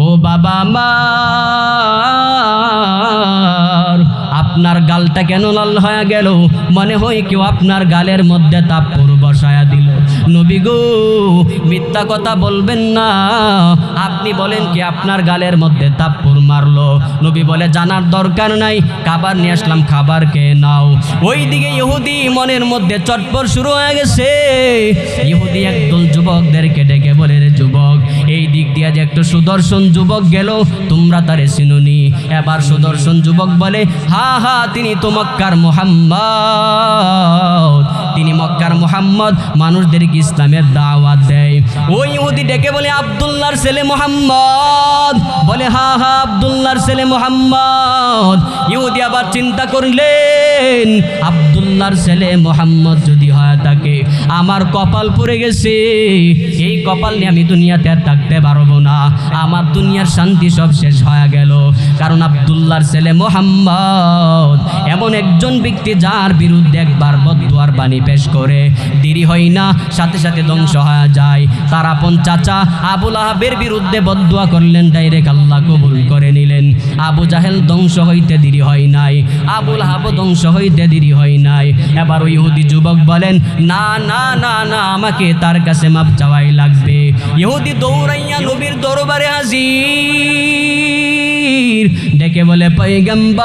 ও বাবা আমার, আপনার গালটা কেন লাল হয়ে গেল? মনে হয় কেউ আপনার গালের মধ্যে তাপ্পর বসায়া দিল। নবী গো, মিথ্যা কথা বলবেন না, আপনি বলেন কি আপনার গালের মধ্যে তাপ্পর মারলো? নবী বলে জানার দরকার নাই, খাবার নিয়ে আসলাম, খাবার খেয়ে নাও। ওইদিকে ইহুদি মনের মধ্যে চটপট শুরু হয়ে গেছে। ইহুদি একদল যুবকদেরকে ডেকে বলে, রে যুবক, এই দিক দিয়ে যে একটা সুদর্শন যুবক গেল, তোমরা তারে চিনুনি? এবার সুদর্শন যুবক বলে, হা হা, তিনি তো মক্কার মুহাম্মদ, তিনি মক্কার মুহাম্মদ, মানুষদেরকে ইসলামের দাওয়াত দেয়। ওই ইহুদি ডেকে বলে, আব্দুল্লাহর ছেলে মুহাম্মদ? বলে হা হা, আব্দুল্লাহর ছেলে মুহাম্মদ। ইহুদি আবার চিন্তা করলেন, আব্দুল্লাহর ছেলে মুহাম্মদ যদি হয় থাকে, আমার কপাল পড়ে গেছে, এই কপাল নিয়ে আমি দুনিয়াতে আর থাকতে পারবো না, আমার দুনিয়ার শান্তি সব শেষ হয়ে গেল। কারণ আব্দুল্লাহর ছেলে মুহাম্মদ এমন একজন ব্যক্তি যার বিরুদ্ধে একবার বদদুয়ার বাণী পেশ করে দেরি হয় না, সাথে সাথে ধ্বংস হয়ে যায়। তার আপন চাচা আবু লাহাবের বিরুদ্ধে বদদুয়া করলেন, ডাইরেক্ট আল্লাহ কবুল করে নিলেন। আবু জাহেল ধ্বংস হইতে দেরি হয় নাই, আবু লাহাব ধ্বংস হইতে দেরি হয় নাই। এবার ওই ইহুদি যুবক বলেন, না না না না, আমাকে তার কাছে মাপ চাওয়াই লাগবে। ইহুদি দৌড়াইয়া নবীর দরবারে হাজির, ডেকে বলে, পয়গম্বর,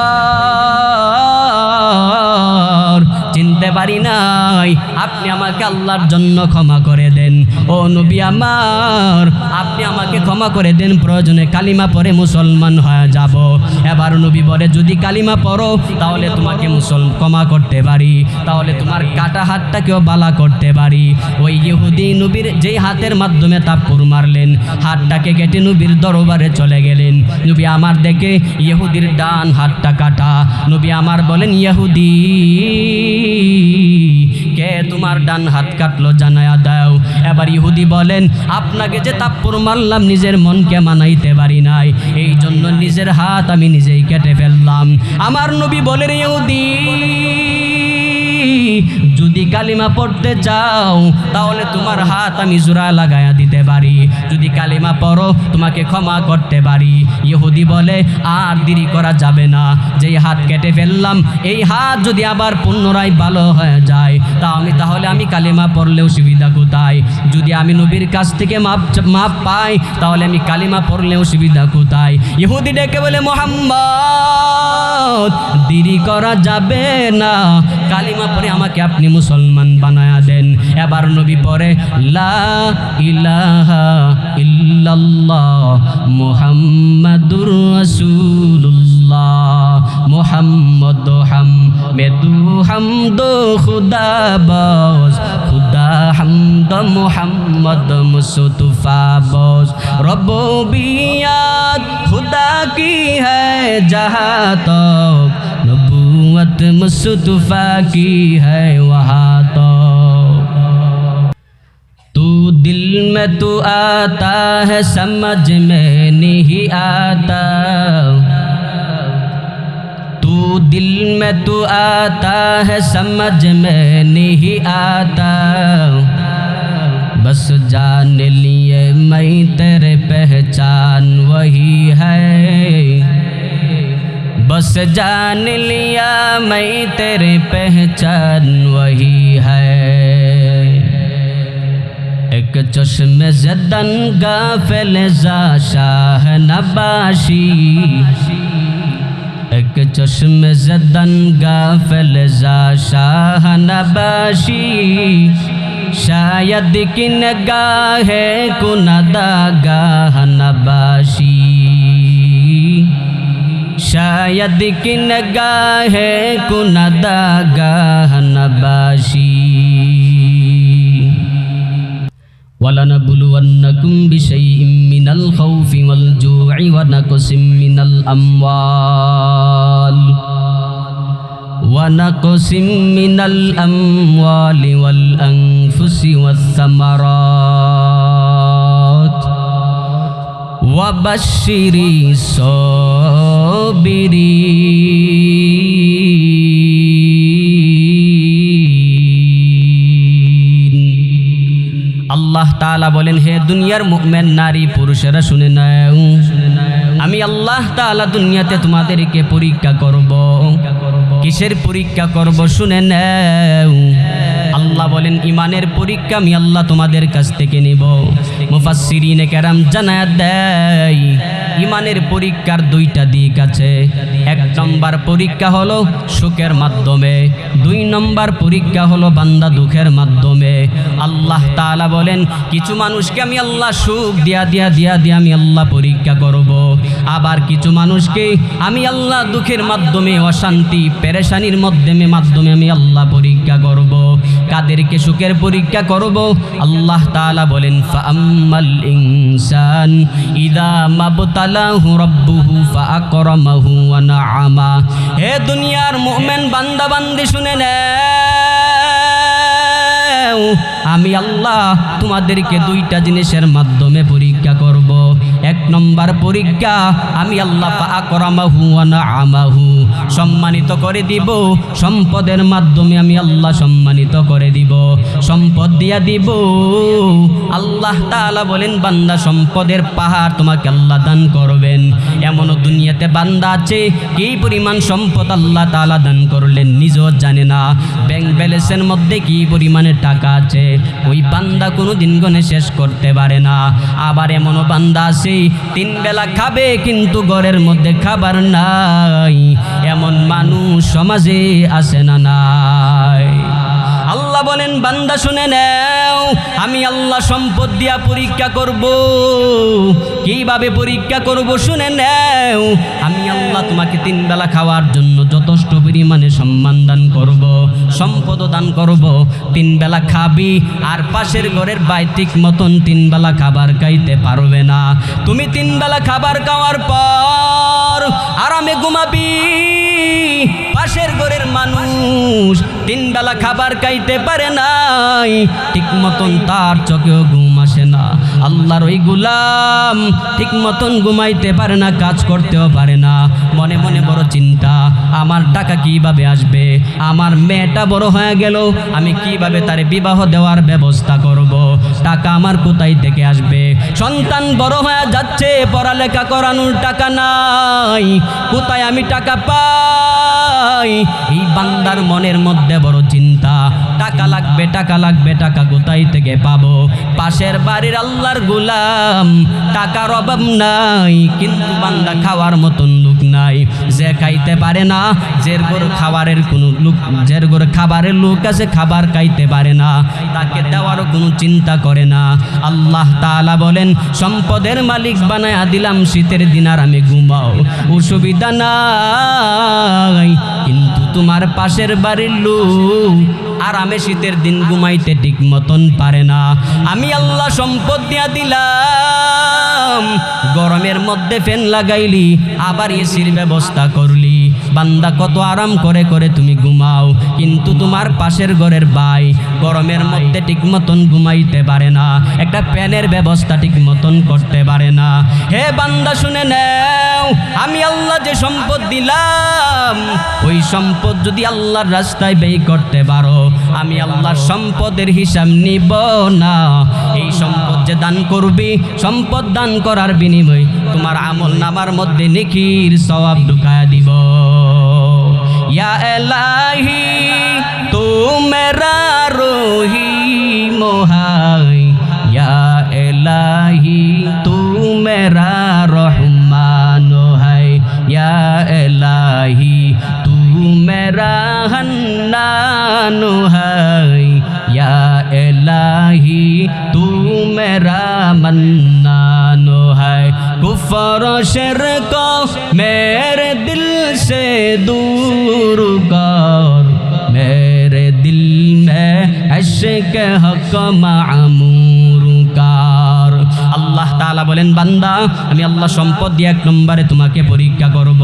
চিনতে পারি নাই, আপনি আমাকে আল্লাহর জন্য ক্ষমা করে দেন। ও নবী আমার, আপনি আমাকে ক্ষমা করে দেন, প্রয়োজনে কালিমা পড়ে মুসলমান হয়ে যাব। এবার নবী বলে, যদি কালিমা পড়ো তাহলে তোমাকে ক্ষমা করতে পারি, তাহলে তোমার কাটা হাতটাকেও বালা করতে পারি। ওই ইহুদি নবীর যেই হাতের মাধ্যমে তাপ্পর মারলেন, হাতটাকে কেটে নবীর দরবারে চলে গেলেন। নবী আমার দেখে ইহুদির ডান হাতটা কাটা। নবী আমার বলেন, ইহুদি, কে তোমার ডান হাত কাটলো জানায়া দাও। এবার ইহুদি বলেন, আপনাকে যে তাপ্পর মারলাম নিজের মনকে মানাইতে পারি নাই, এই জন্য নিজের হাত আমি নিজেই কেটে ফেললাম। আমার নবী বলেন, ইহুদি, যদি কালিমা পড়তে চাও তাহলে তোমার হাত আমি জোড়া লাগায়া দিতে পারি, যদি কালিমা পড়ো তোমাকে ক্ষমা করতে পারি। ইহুদি বলে, আর দেরি করা যাবে না, যেই হাত কেটে ফেললাম এই হাত যদি আবার পুনরায় ভালো হয়ে যায় তাহলে আমি কালিমা পড়লেও সুবিধা কোথায়? যদি আমি নবীর কাছ থেকে মাপ পাই তাহলে আমি কালিমা পড়লেও সুবিধা কোথায়? ইহুদি ডেকে বলে, মুহাম্মদ, দেরি করা যাবে না, কালিমা পড়ে আমাকে আপনি মুসলমান বানায়া দেন। এবার নবী পড়ে, লা ইলাহা ইল্লাল্লাহ মুহাম্মাদুর রাসূলুল্লাহ, মুহাম্মদ হামদু হামদো খুদা বস, খুদা হামদ মুহাম্মদ মুস্তফা বস, রব্বিয়াত খুদা की है जहाँ तक, नबूवत मुस्तफा की है वहाँ तक। तू दिल में तू आता है समझ में नहीं आता, तू दिल में तू आता है समझ में नहीं आता, बस जान लिए मैं तेरे पहचान वही है, बस जान लिया मैं तेरे पहचान वही है। एक चश्मे ज़दन गाफिल ज़ा शाह नबाशी, एक चश्मे ज़दन गाफिल ज़ा शाह नबाशी, शायद कि नगाह कुनदा गाह नबाशी, शायद कि नगाह कुनदा गाह नबाशी। वलनबलुवन्नकुम बिशैइन मिनल खौफि वल जू'i व नक़सिम मिनल अम्वाल वनक़सिम मिनल अम्वालि वल अनफुसि वस्समरात वबश्शिरि साबिरीन। আল্লাহ তাআলা বলেন, হে দুনিয়ার মুমিন নারী পুরুষেরা শুনে নাও, আমি আল্লাহ তাআলা দুনিয়াতে তোমাদেরকে পরীক্ষা করব। কিসের পরীক্ষা করব শুনে নাও। আল্লাহ বলেন ইমানের পরীক্ষা আমি আল্লাহ তোমাদের কাছ থেকে নেব। মুফাসসিরিনে কেরাম জানায়া দেয় ইমানের পরীক্ষার দুইটা দিক আছে। এক নম্বর পরীক্ষা হলো সুখের মাধ্যমে, দুই নম্বর পরীক্ষা হলো বান্দা দুঃখের মাধ্যমে। আল্লাহ তাআলা বলেন কিছু মানুষকে আমি আল্লাহ সুখ দিয়া আমি আল্লাহ পরীক্ষা করব। আবার কিছু মানুষকে আমি আল্লাহ দুঃখের মাধ্যমে, অশান্তি পেরেশানির মাধ্যমে আমি আল্লাহ পরীক্ষা করব। কাদেরকে সুখের পরীক্ষা করব? আল্লাহ তাআলা বলেন ফাআম্মাল ইনসান ইযা মাবতালাহু রাব্বুহু ফাআকরামাহু ওয়া নাআমা। হে দুনিয়ার মুমিন বান্দা বান্দি শুনে নাও, আমি আল্লাহ তোমাদেরকে দুইটা জিনিসের মাধ্যমে পরীক্ষা করব। এক নম্বর পরীক্ষা আমি আল্লাহ ফাআকরামাহু ওয়া নাআমাহু, সম্মানিত করে দিব। সম্পদের মাধ্যমে আমি আল্লাহ সম্মানিত করে দিব, সম্পদ দিয়া দিব। আল্লাহ তাআলা বলেন বান্দা সম্পদের পাহাড় তোমাকে আল্লাহ দান করবেন। এমনও দুনিয়াতে বান্দা আছে কি পরিমাণ সম্পদ আল্লাহ তাআলা দান করলেন নিজেও জানে না। ব্যাংক ব্যালেন্সের মধ্যে কি পরিমাণে টাকা আছে ওই বান্দা কোনো দিন গনে শেষ করতে পারে না। আবার এমনও বান্দা আছে তিন বেলা খাবে কিন্তু ঘরের মধ্যে খাবার নাই, এমন মানুষ সমাজে আছে না নাই? আল্লাহ বলেন বান্দা শুনে নাও, আমি আল্লাহ সম্পদ দিয়া পরীক্ষা করব। কিভাবে পরীক্ষা করব শুনে নাও। আমি আল্লাহ তোমাকে তিন বেলা খাওয়ার জন্য যথেষ্ট পরিমাণে সম্মান দান করব, সম্পদ দান করব। তিন বেলা খাবি আর পাশের ঘরের ভাই ঠিক মতন তিন বেলা খাবার খাইতে পারবে না। তুমি তিন বেলা খাবার খাওয়ার পর আরামে ঘুমাবি, পাশের ঘরের মানুষ তিন বেলা খাবার খাইতে পারে নাই, ঠিক মতন তার চোখেও ঘুম আসে না। আল্লাহর ওই গোলাম ঠিক মতন ঘুমাইতে পারে না, কাজ করতেও পারে না। মনে মনে বড় চিন্তা, আমার টাকা কিভাবে আসবে? আমার মেয়েটা বড় হয়ে গেল, আমি কিভাবে তার বিবাহ দেওয়ার ব্যবস্থা করব? টাকা আমার কোথায় থেকে আসবে? সন্তান বড় হয়ে যাচ্ছে, পড়ালেখা করানোর টাকা নাই, কোথায় আমি টাকা পাই? এই বান্দার মনের মধ্যে বড় চিন্তা, টাকা লাগবে, টাকা লাগবে, টাকা কোথায় থেকে পাবো? পাশের বাড়ির আল্লাহর গোলাম, টাকার অভাব নাই, কিন্তু বান্দা খাওয়ার মতন লোক নাই। যে খাইতে পারে না, যের ঘরে খাবারের কোনো লোক, যের ঘরে খাবারের লোক আছে খাবার খাইতে পারে না, তাকে দেওয়ারও কোনো চিন্তা করে না। আল্লাহ তাআলা বলেন সম্পদের মালিক বানায়া দিলাম, শীতের দিন আর আমি ঘুমাও, অসুবিধা নাই। কিন্তু তোমার পাশের বাড়ির লোক আরামে শীতের দিন ঘুমাইতে ঠিক মতন পারে না। আমি আল্লাহ সম্পদ দিয়া দিলাম, গরমের মধ্যে ফ্যান লাগাইলি, আবার এসির ব্যবস্থা করলি, বান্দা কত আরাম করে করে তুমি ঘুমাও, কিন্তু তোমার পাশের ঘরের ভাই গরমের মধ্যে ঠিক মতন ঘুমাইতে পারে না, একটা ফ্যানের ব্যবস্থা ঠিক মতন করতে পারে না। হে বান্দা শুনে নাও, আমি আল্লাহ যে সম্পদ দিলাম, ওই সম্পদ যদি আল্লাহর রাস্তায় ব্যয় করতে পারো, আমি আল্লাহর সম্পদের হিসাব নিব না। এই সম্পদ যে দান করবি, সম্পদ দান করার বিনিময়ে তোমার আমল নামার মধ্যে নেকির সওয়াব ঢুকায়া দিব। ইয়া ইলাহি তু মেরা রহিম হায়, ইয়া ইলাহি তু মেরা রহমান হায়, ইয়া ইলাহি তু মেরা হান্নান হায়, ইয়া ইলাহি তু মেরা মন্নান হায়। কুফর শিরক মেরে দিল से दूर कर, मेरे दिल में इश्क हक मामूर कर। আল্লাহ তাআলা বলেন বান্দা আমি আল্লাহ সম্পদ দিয়ে এক নম্বরে তোমাকে পরীক্ষা করব,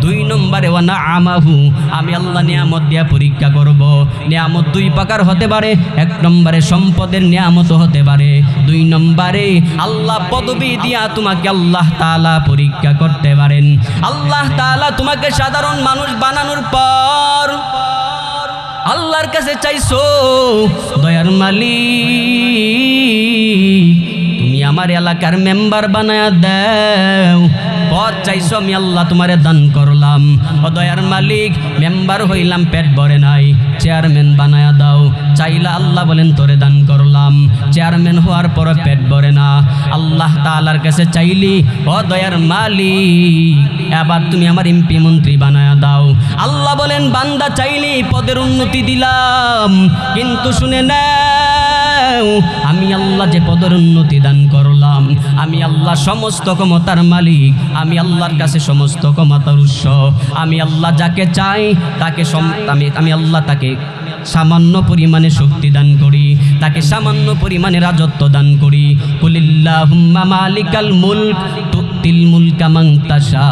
দুই নম্বরে ওয়া নাআমাহু আমি আল্লাহ নিয়ামত দিয়ে পরীক্ষা করব। নিয়ামত দুই প্রকার হতে পারে, এক নম্বরে সম্পদের নিয়ামত হতে পারে, দুই নম্বরে আল্লাহ পদবী দিয়া তোমাকে আল্লাহ তাআলা পরীক্ষা করতে পারেন। আল্লাহ তাআলা তোমাকে সাধারণ মানুষ বানানোর পর আল্লাহর কাছে চাইছো, দয়ার মালিক তুমি আমার এলাকার মেম্বার বানায়া দাও, পদ চাইছো আমি আল্লাহ তোমারে দান করলাম। ও দয়ার মালিক, মেম্বার হইলাম পেট ভরে নাই, চেয়ারম্যান বানায়া দাও। চাইলা আল্লাহ বলেন তোরে দান করলাম। চেয়ারম্যান হওয়ার পর পেট ভরে না, আল্লাহ তাআলার কাছে চাইলি, ও দয়ার মালিক এবার তুমি আমার এমপি মন্ত্রী বানায়া দাও। আল্লাহ বলেন বান্দা চাইলি পদের উন্নতি দিলাম, কিন্তু শুনে নাও আমি আল্লাহ যে পদের উন্নতি দান করলাম, আমি আল্লাহ সমস্ত ক্ষমতার মালিক, আমি আল্লাহর কাছে সমস্ত ক্ষমতার উৎস। আমি আল্লাহ যাকে চাই তাকে আমি আল্লাহ তাকে সামান্য পরিমাণে শক্তি দান করি, তাকে সামান্য পরিমাণে রাজত্ব দান করি। কুলিল্লাহুম্মা মালিকাল মুলক তুতিল মুলকা মান তাশা।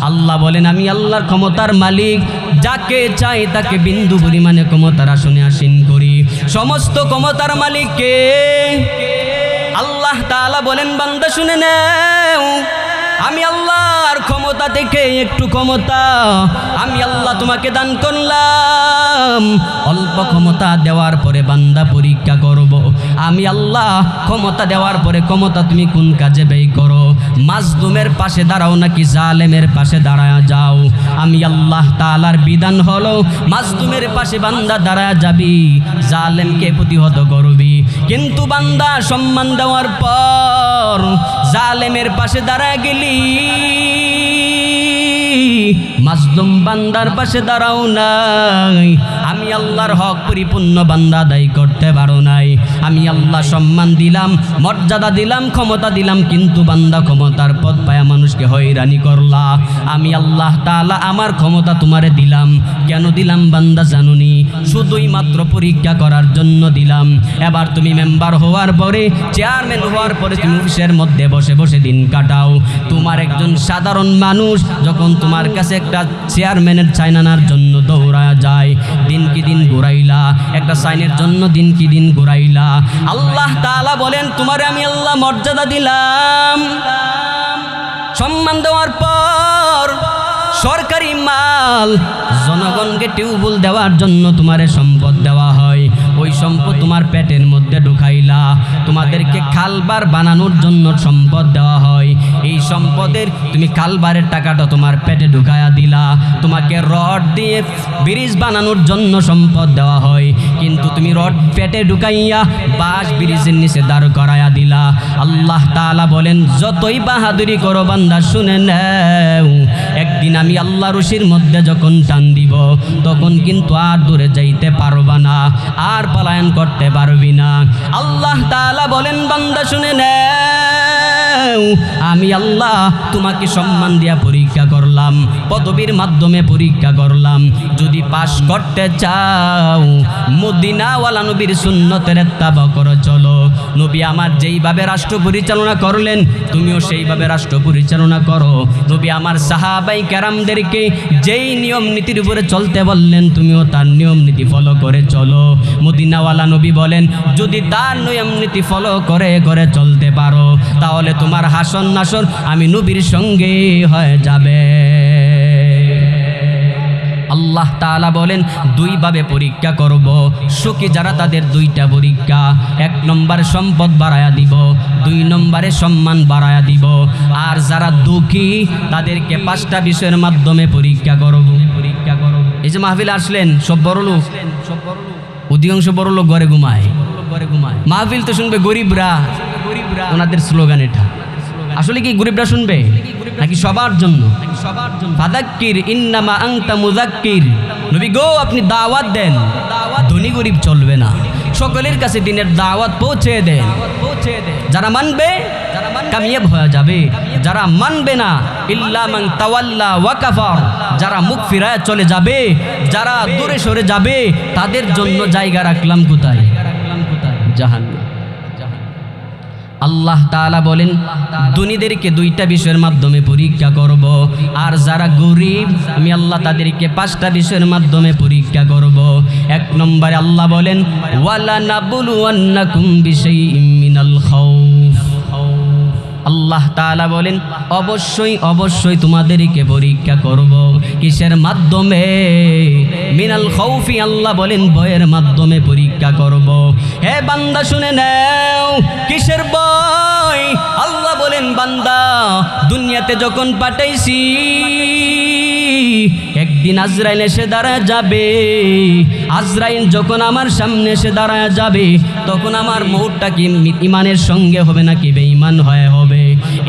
আল্লাহ বলেন আমি আল্লাহর ক্ষমতার মালিক, যাকে চাই তাকে বিন্দু পরিমাণে ক্ষমতার আসনে আসীন করি। সমস্ত ক্ষমতার মালিক কে? আল্লাহ তাআলা বলেন বান্দা শুনে নাও, আমি আল্লাহর ক্ষমতা থেকে একটু ক্ষমতা আমি আল্লাহ তোমাকে দান করলাম। অল্প ক্ষমতা দেওয়ার পরে বান্দা পরীক্ষা করব, আমি আল্লাহ ক্ষমতা দেওয়ার পরে ক্ষমতা তুমি কোন কাজে ব্যয় করো। মাজলুমের পাশে দাঁড়াও নাকি জালেমের পাশে দাঁড়ায়া যাও? আমি আল্লাহ তাআলার বিধান হলো মাজলুমের পাশে বান্দা দাঁড়ায়া যাবি, জালেমকে প্রতিহত করবি। কিন্তু বান্দা সম্মান দেওয়ার পর জালেমের পাশে দাঁড়ায় গেলি, মাজলুম বান্দার পাশে দাঁড়াও নাই, আমি আল্লাহর হক পরিপূর্ণ বান্দা আদায় করতে পারো নাই। আমি আল্লাহ সম্মান দিলাম, মর্যাদা দিলাম, ক্ষমতা দিলাম, কিন্তু বান্দা ক্ষমতার পথ পায়া মানুষকে হয়রানি করলা। আমি আল্লাহ তাআলা আমার ক্ষমতা তোমারে দিলাম, কেন দিলাম বান্দা জানুনি? শুধুই মাত্র পরীক্ষা করার জন্য দিলাম। এবার তুমি মেম্বার হওয়ার পরে, চেয়ারম্যান হওয়ার পরে তুমি অফিসের মধ্যে বসে বসে দিন কাটাও। তোমার একজন সাধারণ মানুষ যখন তোমার কাছে একটা চেয়ারম্যানের চাইন আনার জন্য দৌড়া যায়, দিন কি দিন ঘুরাইলা, একটা সাইনের জন্য দিন কি দিন ঘুরাইলা। আল্লাহ তাআলা বলেন তোমারে আমি আল্লাহ মর্যাদা দিলাম, সম্মান দেওয়ার পর সরকারি মাল জনগণকে টিউবওয়েল দেওয়ার জন্য তোমারে সম্পদ দেওয়া হয়, ওই সম্পদ তোমার পেটের মধ্যে ঢুকাইলা। তোমাদেরকে খালবার বানানোর জন্য সম্পদ দেওয়া হয়, এই সম্পদের তুমি খালবারের টাকাটা তোমার পেটে ঢুকায়া দিলা। তোমাকে রড দিয়ে ব্রিজ বানানোর জন্য সম্পদ দেওয়া হয়, কিন্তু তুমি রড পেটে ঢুকাইয়া বাঁশ ব্রিজের নিচে দাঁড় করায়া দিলা। আল্লাহ তাআলা বলেন যতই বাহাদুরি করো বান্দা শুনে নাও, একদিন আমি আল্লাহ রশির মধ্যে যখন টান দিব তখন কিন্তু আর দূরে যাইতে পারবা না, আর পলায়ন করতে পারবি না। আল্লাহ তাআলা বলেন বান্দা শুনে নাও, আমি আল্লাহ তোমাকে সম্মান দিয়া পরীক্ষা করলাম, পদবীর মাধ্যমে পরীক্ষা করলাম। যদি পাশ করতে চাও মদিনাওয়ালা নবীর সুন্নতের ইত্তেবা করে চলো। নবী আমার যেইভাবে রাষ্ট্র পরিচালনা করলেন তুমিও সেইভাবে রাষ্ট্র পরিচালনা করো। নবী আমার সাহাবাই কেরামদেরকে যেই নিয়ম নীতির উপরে চলতে বললেন তুমিও তার নিয়ম নীতি ফলো করে চলো। মদিনাওয়ালা নবী বলেন যদি তার নিয়ম নীতি ফলো করে করে চলতে পারো তাহলে তোমার হাসন নাসর আমি নবীর সঙ্গে হয়ে যাবে। আল্লাহ তাআলা বলেন দুইভাবে পরীক্ষা করব, সুখী যারা তাদের দুইটা পরীক্ষা, এক নম্বর সম্পদ বাড়ায়া দিব, দুই নম্বরে সম্মান বাড়ায়া দিব। আর যারা দুঃখী তাদেরকে পাঁচটা বিষয়ের মাধ্যমে পরীক্ষা করব। এই যে মাহফিলে আসলেন সব বড় লোক, অধিকাংশ বড় লোক ঘরে ঘুমায়। মাহফিল তো শুনবে গরিবরা, ওনাদের স্লোগান এটা। আসলে কি গরিবরা শুনবে নাকি সবার জন্য? ফাদাক্কির ইন্নামা আনতা মুযাক্কির। নবী গো আপনি দাওয়াত দেন, ধনী গরিব চলবে না, সকলের কাছে দিনের দাওয়াত পৌঁছে দেন। যারা মানবে কামিয়াব হয়ে যাবে, যারা মানবে না ইল্লা মান তাওয়াল্লা ওয়া কাফার, যারা মুখ ফিরায় চলে যাবে, যারা দূরে সরে যাবে তাদের জন্য জায়গা রাখলাম কোথায়? জাহান্নাম। আল্লাহ তাআলা বলেন ধনীদেরকে দুইটা বিষয়ের মাধ্যমে পরীক্ষা করব, আর যারা গরিব আমি আল্লাহ তাদেরকে পাঁচটা বিষয়ের মাধ্যমে পরীক্ষা করব। এক নম্বরে আল্লাহ বলেন ওয়ালা নাবলুওয়ান্নাকুম বিশাইইম মিনাল খাউফ। আল্লাহ তাআলা বলেন অবশ্যই অবশ্যই তোমাদেরকে পরীক্ষা করব। কিসের মাধ্যমে? মিনাল খাউফি, আল্লাহ বলেন ভয়ের মাধ্যমে পরীক্ষা করব। হে বান্দা শুনে নাও, কিসের ভয়? আল্লাহ বলেন মোমেন বান্দা দুনিয়াতে যখন পাঠাইছি একদিন আজরাইল এসে দাঁড়ায় যাবে। আজরাইল যখন আমার সামনে এসে দাঁড়ায় যাবে তখন আমার মৌতটা কি ইমানের সঙ্গে হবে নাকি বেঈমান হয়ে হবে?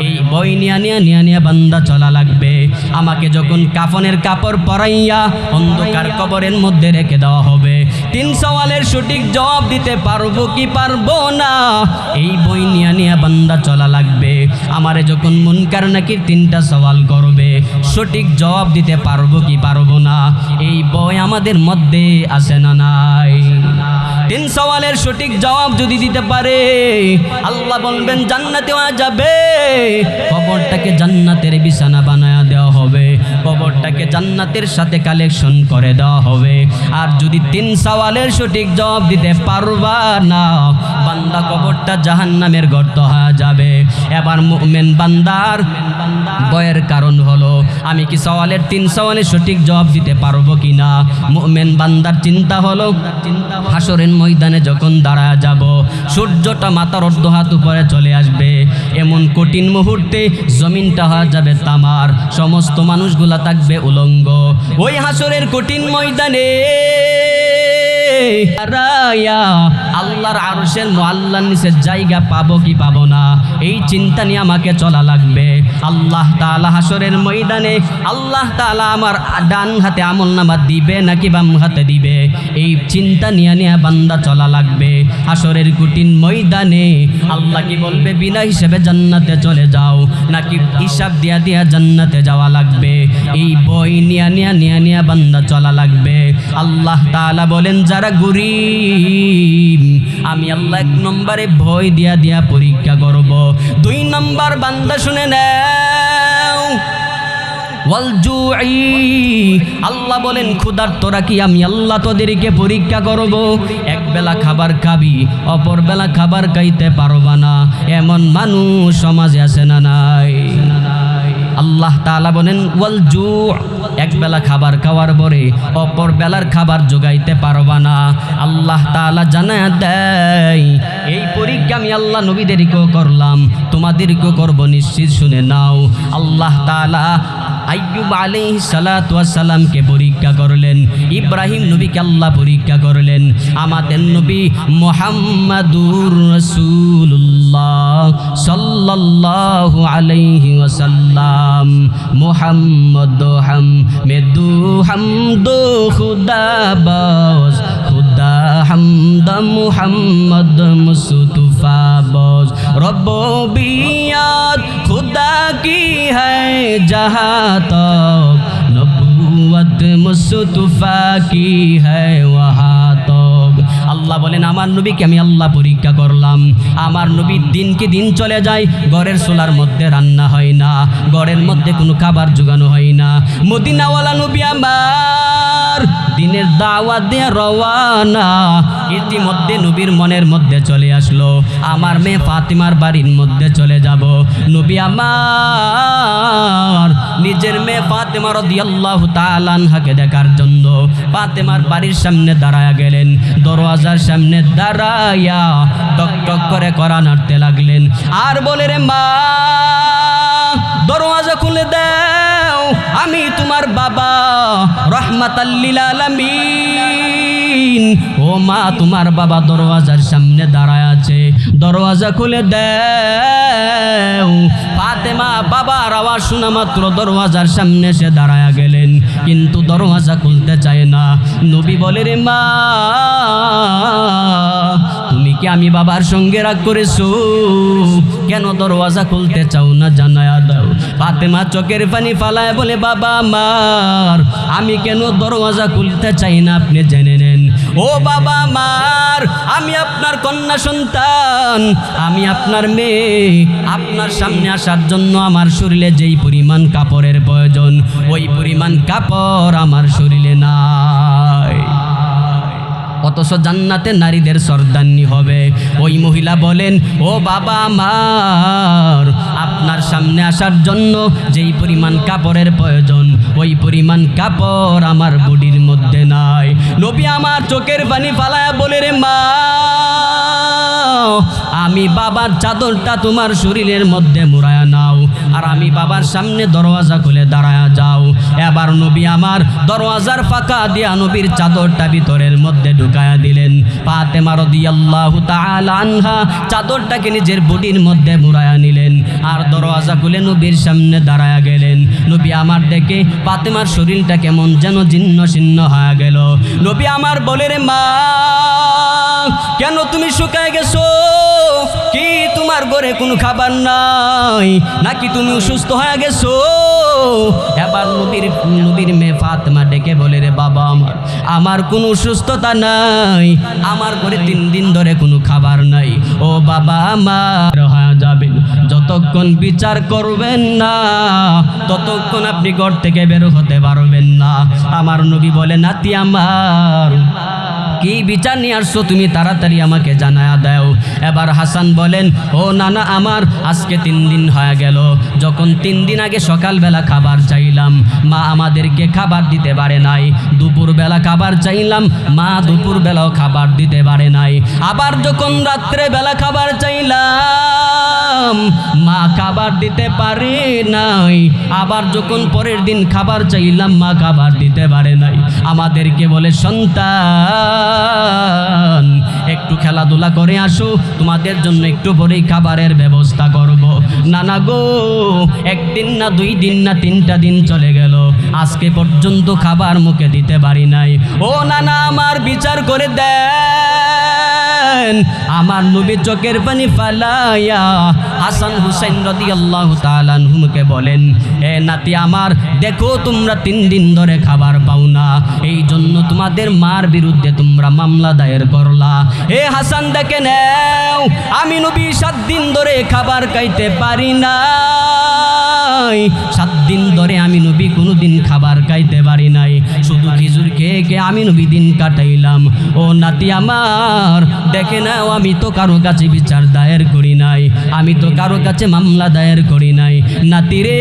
এই বই নিয়া বান্দা চলা লাগবে। আমাকে যখন কাফনের কাপড় পরাইয়া অন্ধকার কবরের মধ্যে রেখে দেওয়া হবে, 3 সওয়ালের সঠিক জবাব দিতে পারবো কি পারবো না, এই বই নিয়া বান্দা চলা লাগবে। আমারে যখন মুনকার নাকির 3টা সওয়াল করবে, সঠিক জবাব দিতে পারবো কি পারবো না, এই বই আমাদের মধ্যে আছে না নাই? 3 সওয়ালের সঠিক জবাব যদি দিতে পারে আল্লাহ বলবেন জান্নাতে যাবে। কবরটাকে জান্নাতের বিছানা বানায়া দেওয়া হবে, কবরটাকে জান্নাতের সাথে কালেকশন করে দেওয়া হবে। আর যদি 3 সওয়ালের সঠিক জবাব দিতে পারবা না, বান্দা কবরটা জাহান্নামের গর্ত হয়ে যাবে। এবার মুমিন বান্দার ভয়ের কারণ হলো আমি কি সওয়ালের 3 সওয়ালের সঠিক জবাব দিতে পারবো কিনা। মুমিন বান্দার চিন্তা হলো হাসরের ময়দানে যখন দাঁড়ায় যাব, সূর্যটা মাথার অর্ধ হাত উপরে চলে আসবে, এমন কঠিন মুহূর্তে জমিনটা হয়ে যাবে তামার, সমস্ত মানুষগুলা থাকবে উলঙ্গ। ওই হাসরের কঠিন ময়দানে আল্লাহর আরশের মুআল্লার নিচে জায়গা পাবো কি পাবো না, এই চিন্তা নিয়ে আমাকে চলা লাগবে। আল্লাহ তাআলা হাসরের ময়দানে আল্লাহ তাআলা আমার ডান হাতে আমলনামা দিবে নাকি বাম হাতে দিবে, এই চিন্তা নিয়ে বান্দা চলা লাগবে। হাসরের কঠিন ময়দানে আল্লাহ কি বলবে বিনা হিসেবে জান্নাতে চলে যাও, নাকি হিসাব দিয়া জান্নাতে যাওয়া লাগবে, এই বই নিয়া বান্দা চলা লাগবে। আল্লাহ তাআলা বলেন যারা গরীব আমি আল্লাহ 1 নম্বরে ভয় দিয়া পরীক্ষা করব। 2 নম্বর বান্দা শুনে নাও ওয়ালজুই, আল্লাহ বলেন ক্ষুধার্তরা কি আমি আল্লাহ তোদেরকে পরীক্ষা করব। এক বেলা খাবার খাবি, অপর বেলা খাবার খাইতে পারবা না, এমন মানুষ সমাজে আছে না নাই? আল্লাহ তাআলা বলেন ওয়ালজু, এক বেলা খাবার খাওয়ার পরে অপর বেলার খাবার জোগাইতে পারবা না। আল্লাহ তাআলা জানায় দেয় এই পরীক্ষা আমি আল্লাহ নবীদেরকেও করলাম, তোমাদেরকেও করব, নিশ্চিত শুনে নাও। আল্লাহ তাআলা আইয়ুব আলাইহিস সালাতু ওয়াস সালামকে পরীক্ষা করলেন, ইব্রাহিম নবীকে আল্লাহ পরীক্ষা করলেন, আমাদের নবী মুহাম্মাদুর রাসূলুল্লাহ সাল্লাল্লাহু আলাইহি ওয়াসাল্লাম। মুহাম্মদ হামদু হামদু খুদা বাস, খুদা হামদ মুহাম্মদ মুস্তাফা বাস, রব্বিয়াত खुदा की है जहाँ तक, नबूवत मुस्तफा की है वहाँ तक। আল্লাহ বলেন আমার নবীকে আমি আল্লাহ পরীক্ষা করলাম, আমার নবীর দিনকে দিন চলে যায়, ঘরের চুলার মধ্যে রান্না হয় না, ঘরের মধ্যে কোনো খাবার জোগানো হয় না। মদিনাওয়ালা নবী আমার দিনের দাওয়াত দিয়ে রওয়ানা, ইতিমধ্যে নবীর মনের মধ্যে চলে আসলো আমার মেয়ে ফাতিমার বাড়ির মধ্যে চলে যাব। নবী আমার নিজের মেয়ে ফাতিমা রাদিয়াল্লাহু তাআলা আনহাকে দেখার জন্য ফাতিমার বাড়ির সামনে দাঁড়ায়া গেলেন। দরওয়াজার সামনে দাঁড়ায়া টক টক করে কড়া নাড়তে লাগলেন আর বলে রে মা দরওয়াজা খুলে দাও, আমি তোমার বাবা রাহমাতাল লিল আলামিন। ও মা তোমার বাবা দরওয়াজার সামনে দাঁড়ায় আছে, দরওয়াজা খুলে দাও। ফাতেমা বাবার আওয়াজ শোনা মাত্র দরওয়াজার সামনে এসে দাঁড়ায়া গেলেন, কিন্তু দরওয়াজা খুলতে চায় না। নবী বলে রে মা তুমি কি আমি বাবার সঙ্গে রাগ করেছো? কেন দরওয়াজা খুলতে চাও না জানায়া দাও। ফাতেমা চোখের পানি ফালায় বলে বাবা আমার আমি কেন দরওয়াজা খুলতে চাই না আপনি জেনে নেন। ও বাবা আমার আমি আপনার কন্যা সন্তান, আমি আপনার মেয়ে, আপনার সামনে আসার জন্য আমার শরীরে যেই পরিমাণ কাপড়ের প্রয়োজন ওই পরিমাণ কাপড় আমার শরীরে নাই, অথচ জান্নাতে নারীদের সর্দান্নি হবে। ওই মহিলা বলেন ও বাবা আমার আপনার সামনে আসার জন্য যেই পরিমাণ কাপড়ের প্রয়োজন ওই পরিমাণ কাপড় আমার বডির মধ্যে নাই। নবী আমার চোখের পানি ফালায়া বলে রে মা তুমি বাবার চাদরটা তোমার শরীরের মধ্যে মুড়ায়া নাও, আর আমি বাবার সামনে দরওয়াজা খুলে দাঁড়ায়া যাও। এবার নবী আমার দরওয়াজার ফাঁকা দিয়া নবীর চাদরটা ভিতরের মধ্যে ঢুকায়া দিলেন। ফাতেমা রাদিয়াল্লাহু তাআলা আনহা চাদরটাকে নিজের বডির মধ্যে মুড়ায়া নিলেন, আর দরওয়াজা খুলে নবীর সামনে দাঁড়ায়া গেলেন। নবী আমার দেখে ফাতেমার শরীরটা কেমন যেন জীর্ণ শীর্ণ হয়ে গেল। নবী আমার বলে, রে মা, কেন তুমি শুকায় গেছো? কি তোমার ঘরে কোনো খাবার নাই, নাকি তুমি অসুস্থ হয়ে গেছো? এবার নবীর মেয়ে ফাতেমা ডেকে বলে, রে বাবা, আমার কোনো অসুস্থতা নাই, আমার ঘরে 3 দিন ধরে কোনো খাবার নাই। ও বাবা, আমার হয়ে যাবেন, যতক্ষণ বিচার করবেন না ততক্ষণ আপনি ঘর থেকে বের হতে পারবেন না। আমার নবী বলে, নাতি আমার, কি বিচার নিয়ে আসছো তুমি, তাড়াতাড়ি আমাকে জানায়া দাও। এবার হাসান বলেন, ও নানা আমার, আজকে 3 দিন হয়ে গেল, যখন 3 দিন আগে সকালবেলা খাবার চাইলাম, মা আমাদেরকে খাবার দিতে পারে নাই। দুপুরবেলা খাবার চাইলাম, মা দুপুরবেলাও খাবার দিতে পারে নাই। আবার যখন রাত্রেবেলা খাবার চাইলাম, মা খাবার দিতে পারে নাই। আবার যখন পরের দিন খাবার চাইলাম, মা খাবার দিতে পারে নাই। আমাদেরকে বলে, সন্তান, একটু খেলাধুলা করে আসো, তোমাদের জন্য একটু পরেই খাবারের ব্যবস্থা করব। নানা গো, 1 দিন না 2 দিন না 3টা দিন চলে গেল, আজকে পর্যন্ত খাবার মুখে দিতে পারি নাই। ও নানা আমার, বিচার করে দেন। আমার নবী চোখের পানি ফালাইয়া হাসান হুসাইন রাদিয়াল্লাহু তাআলা আনহুমকে বলেন, এ নাতি আমার, দেখো তোমরা 3 দিন ধরে খাবার পাও না, এই জন্য তোমাদের মার বিরুদ্ধে তোমরা মামলা দায়ের করলা। হে হাসান, দেখে নাও, আমি নবী 7 দিন ধরে খাবার খাইতে পারি না, 7 দিন ধরে আমি নবী কোনোদিন খাবার খাইতে পারি নাই, শুধু খেজুর খেয়ে খেয়ে আমি নবী দিন কাটাইলাম। ও নাতি আমার, দেখে নাও, আমি তো কারো কাছে বিচার দায়ের করি নাই, আমি তো কারো কাছে মামলা দায়ের করি নাই। নাতি রে,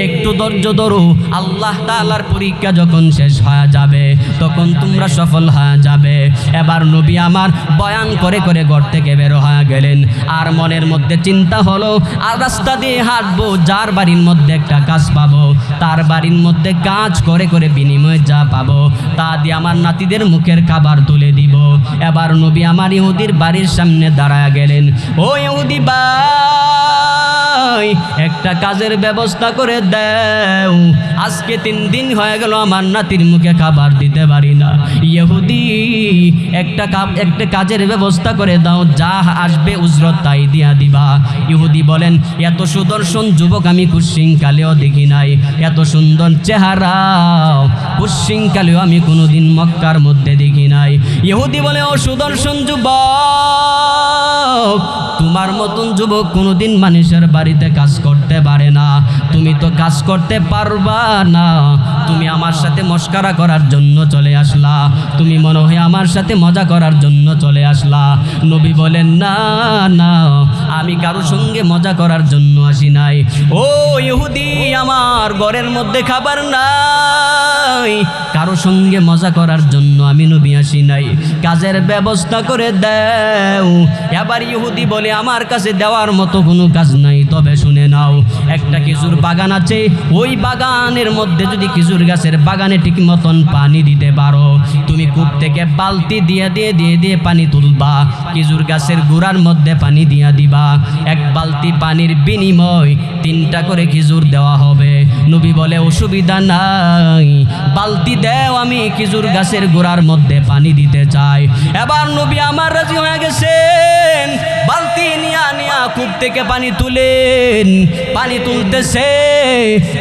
একটু ধৈর্য ধরো, আল্লাহ তাআলার পরীক্ষা যখন শেষ হয়ে যাবে তখন তোমরা সফল হয়ে যাবে। এবার নবী আমার বয়ান করে করে ঘর থেকে বের হয়ে গেলেন। আর মনের মধ্যে চিন্তা হলো, আর রাস্তা দিয়ে হাঁটবো, যার বাড়ির মধ্যে একটা কাজ পাবো, তার বাড়ির মধ্যে কাজ করে করে বিনিময়ে যা পাবো তা দিয়ে আমার নাতিদের মুখের খাবার তুলে দিব। এবার নবী আমার ইহুদির বাড়ির সামনে দাঁড়ায় গেলেন। ও ইহুদি ভাই, একটা কাজের ব্যবস্থা করে দাও, আজকে 3 দিন হয়ে গেল আমার নাতির মুখে খাবার দিতে পারি না। ইহুদি, একটা কাজের ব্যবস্থা করে দাও, যা আসবে উজরত তাই দিয়া দিবা। ইহুদি বলেন, এত সুদর্শন যুবক আমি কুশিংকালেও দেখি নাই, এত সুন্দর চেহারা কুশিংকালেও আমি কোনোদিন মক্কার মধ্যে দেখি নাই। ইহুদি বলে, ও সুদর্শন যুবক, তোমার মতন যুবক কোনোদিন মানুষের বাড়িতে কাজ করতে পারে না, তুমি তো কাজ করতে পারবা না, তুমি আমার সাথে মস্করা করার জন্য চলে আসলা, তুমি মনে হয় আমার সাথে মজা করার জন্য চলে আসলা। নবী বলেন, না না, আমি কারো সঙ্গে মজা করার জন্য আসি নাই। ও ইহুদি, আমার ঘরের মধ্যে খাবার নাই, কারো সঙ্গে মজা করার জন্য আমি নবী আসি নাই, কাজের ব্যবস্থা করে দাও। এবার ইহুদি বলে, আমার কাছে দেওয়ার মতো কোনো কাজ নাই, তবে শুনে নাও, একটা খেজুর বাগান আছে, ওই বাগানের মধ্যে যদি খেজুর গাছের বাগানে ঠিক মতন পানি দিতে পারো, তুমি কূপ থেকে বালতি দিয়ে দিয়ে দিয়ে দিয়ে পানি তুলবা, খেজুর গাছের গোড়ার মধ্যে পানি দিয়া দিবা, 1 বালতি পানির বিনিময় 3টা করে খেজুর দেওয়া হবে। নবী বলে, অসুবিধা নাই, বালতি দেও, আমি খেজুর গাছের গোড়ার মধ্যে পানি দিতে চাই। এবার নবী আমার রাজি হয়ে গেছেন, বালতি নিয়া নিয়া কূপ থেকে পানি তুলেন, পানি তুলতেছে,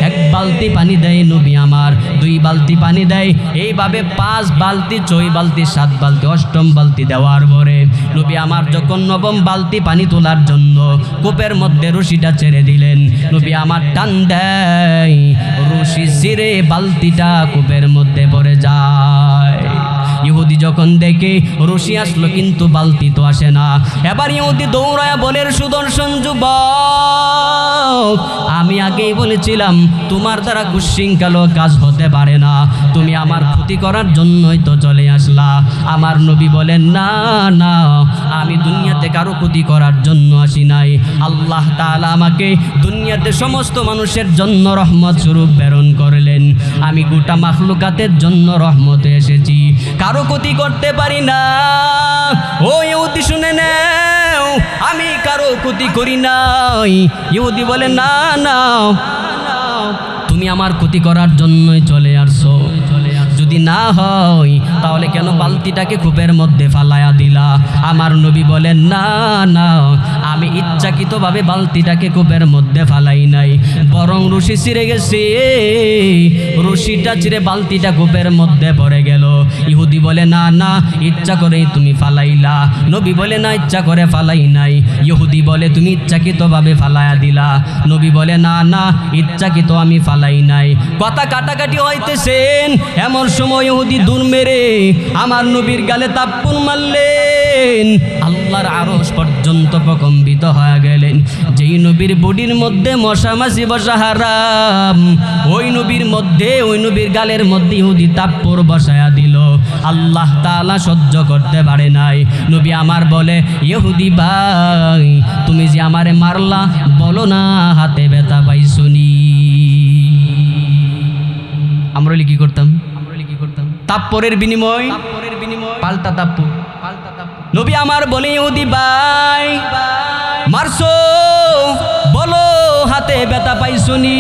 1 বালতি পানি দেয় নবী আমার, 2 বালতি পানি দেয়, এইভাবে 5 বালতি, 6 বালতি, 7 বালতি, 8ম বালতি দেওয়ার পরে নবী আমার যখন 9ম বালতি পানি তোলার জন্য কূপের মধ্যে রশিটা ছেড়ে দিলেন, নবী আমার টান দেয়, রশি ছিঁড়ে বালতিটা কূপের মধ্যে পড়ে যায়। ইহুদি যখন দেখে রশি আসলো কিন্তু বালতি তো আসে না। এবার ইহুদি দৌড়ায় বলে, সুদর্শন যুবক, আমি আগেই বলেছিলাম তোমার দ্বারা কুশৃঙ্খল কাজ হতে পারে না, তুমি আমার ক্ষতি করার জন্যই তো চলে আসলা। আমার নবী বলেন, না না, আমি দুনিয়াতে কারো ক্ষতি করার জন্য আসি নাই। আল্লাহ তাআলা আমাকে দুনিয়াতে সমস্ত মানুষের জন্য রহমত স্বরূপ প্রেরণ করলেন। আমি গোটা মাখলুকাতের জন্য রহমতে এসেছি, কারো ক্ষতি করতে পারি না। ও ইহুদি শুনে নাও, আমি কারো ক্ষতি করি নাই। ইহুদি বলে, না না, তুমি আমার ক্ষতি করার জন্যই চলে আসছো। যদি না হয় তাহলে কেন বালতিটাকে কূপের মধ্যে ফালায়া দিলা? আমার নবী বলেন, না না, আমি ইচ্ছাকৃতভাবে বালতিটাকে কূপের মধ্যে ফালাই নাই, বরং রশি ছিঁড়ে গেছে, রশিটা ছিঁড়ে বালতিটা কূপের মধ্যে পড়ে গেল। ইহুদি বলে, না না, ইচ্ছা করেই তুমি ফালাইলা। নবী বলে, না, ইচ্ছা করে ফালাই নাই। ইহুদি বলে, তুমি ইচ্ছাকৃতভাবে ফালায়া দিলা। নবী বলে, না না, ইচ্ছাকৃত আমি ফালাই নাই। কথা কাটাকাটি হইতেছেন, এমন সময় ইহুদি দূর মেরে আমার নবীর গালে তাপ্পুর মারলেন। আল্লাহর আরশ পর্যন্ত প্রকম্পিত হয়ে গেলেন। যেই নবীর বডির মধ্যে মশা মাছি বসা হারাম, ওই নবীর গালের মধ্যে ইহুদি তাপ্পুর বসায়া দিল। আল্লাহ তাআলা সহ্য করতে পারে নাই। নবী আমার বলে, ইহুদি ভাই, তুমি যে আমারে মারলা, বলো না হাতে ব্যথা পাইছুনি? আমরা কি করতাম? তাপ্পরের বিনিময় পাল্টা তাপ্পর। নবী আমার বলে, ইহুদি ভাই, মারছো, বলো হাতে ব্যথা পাইছুনি?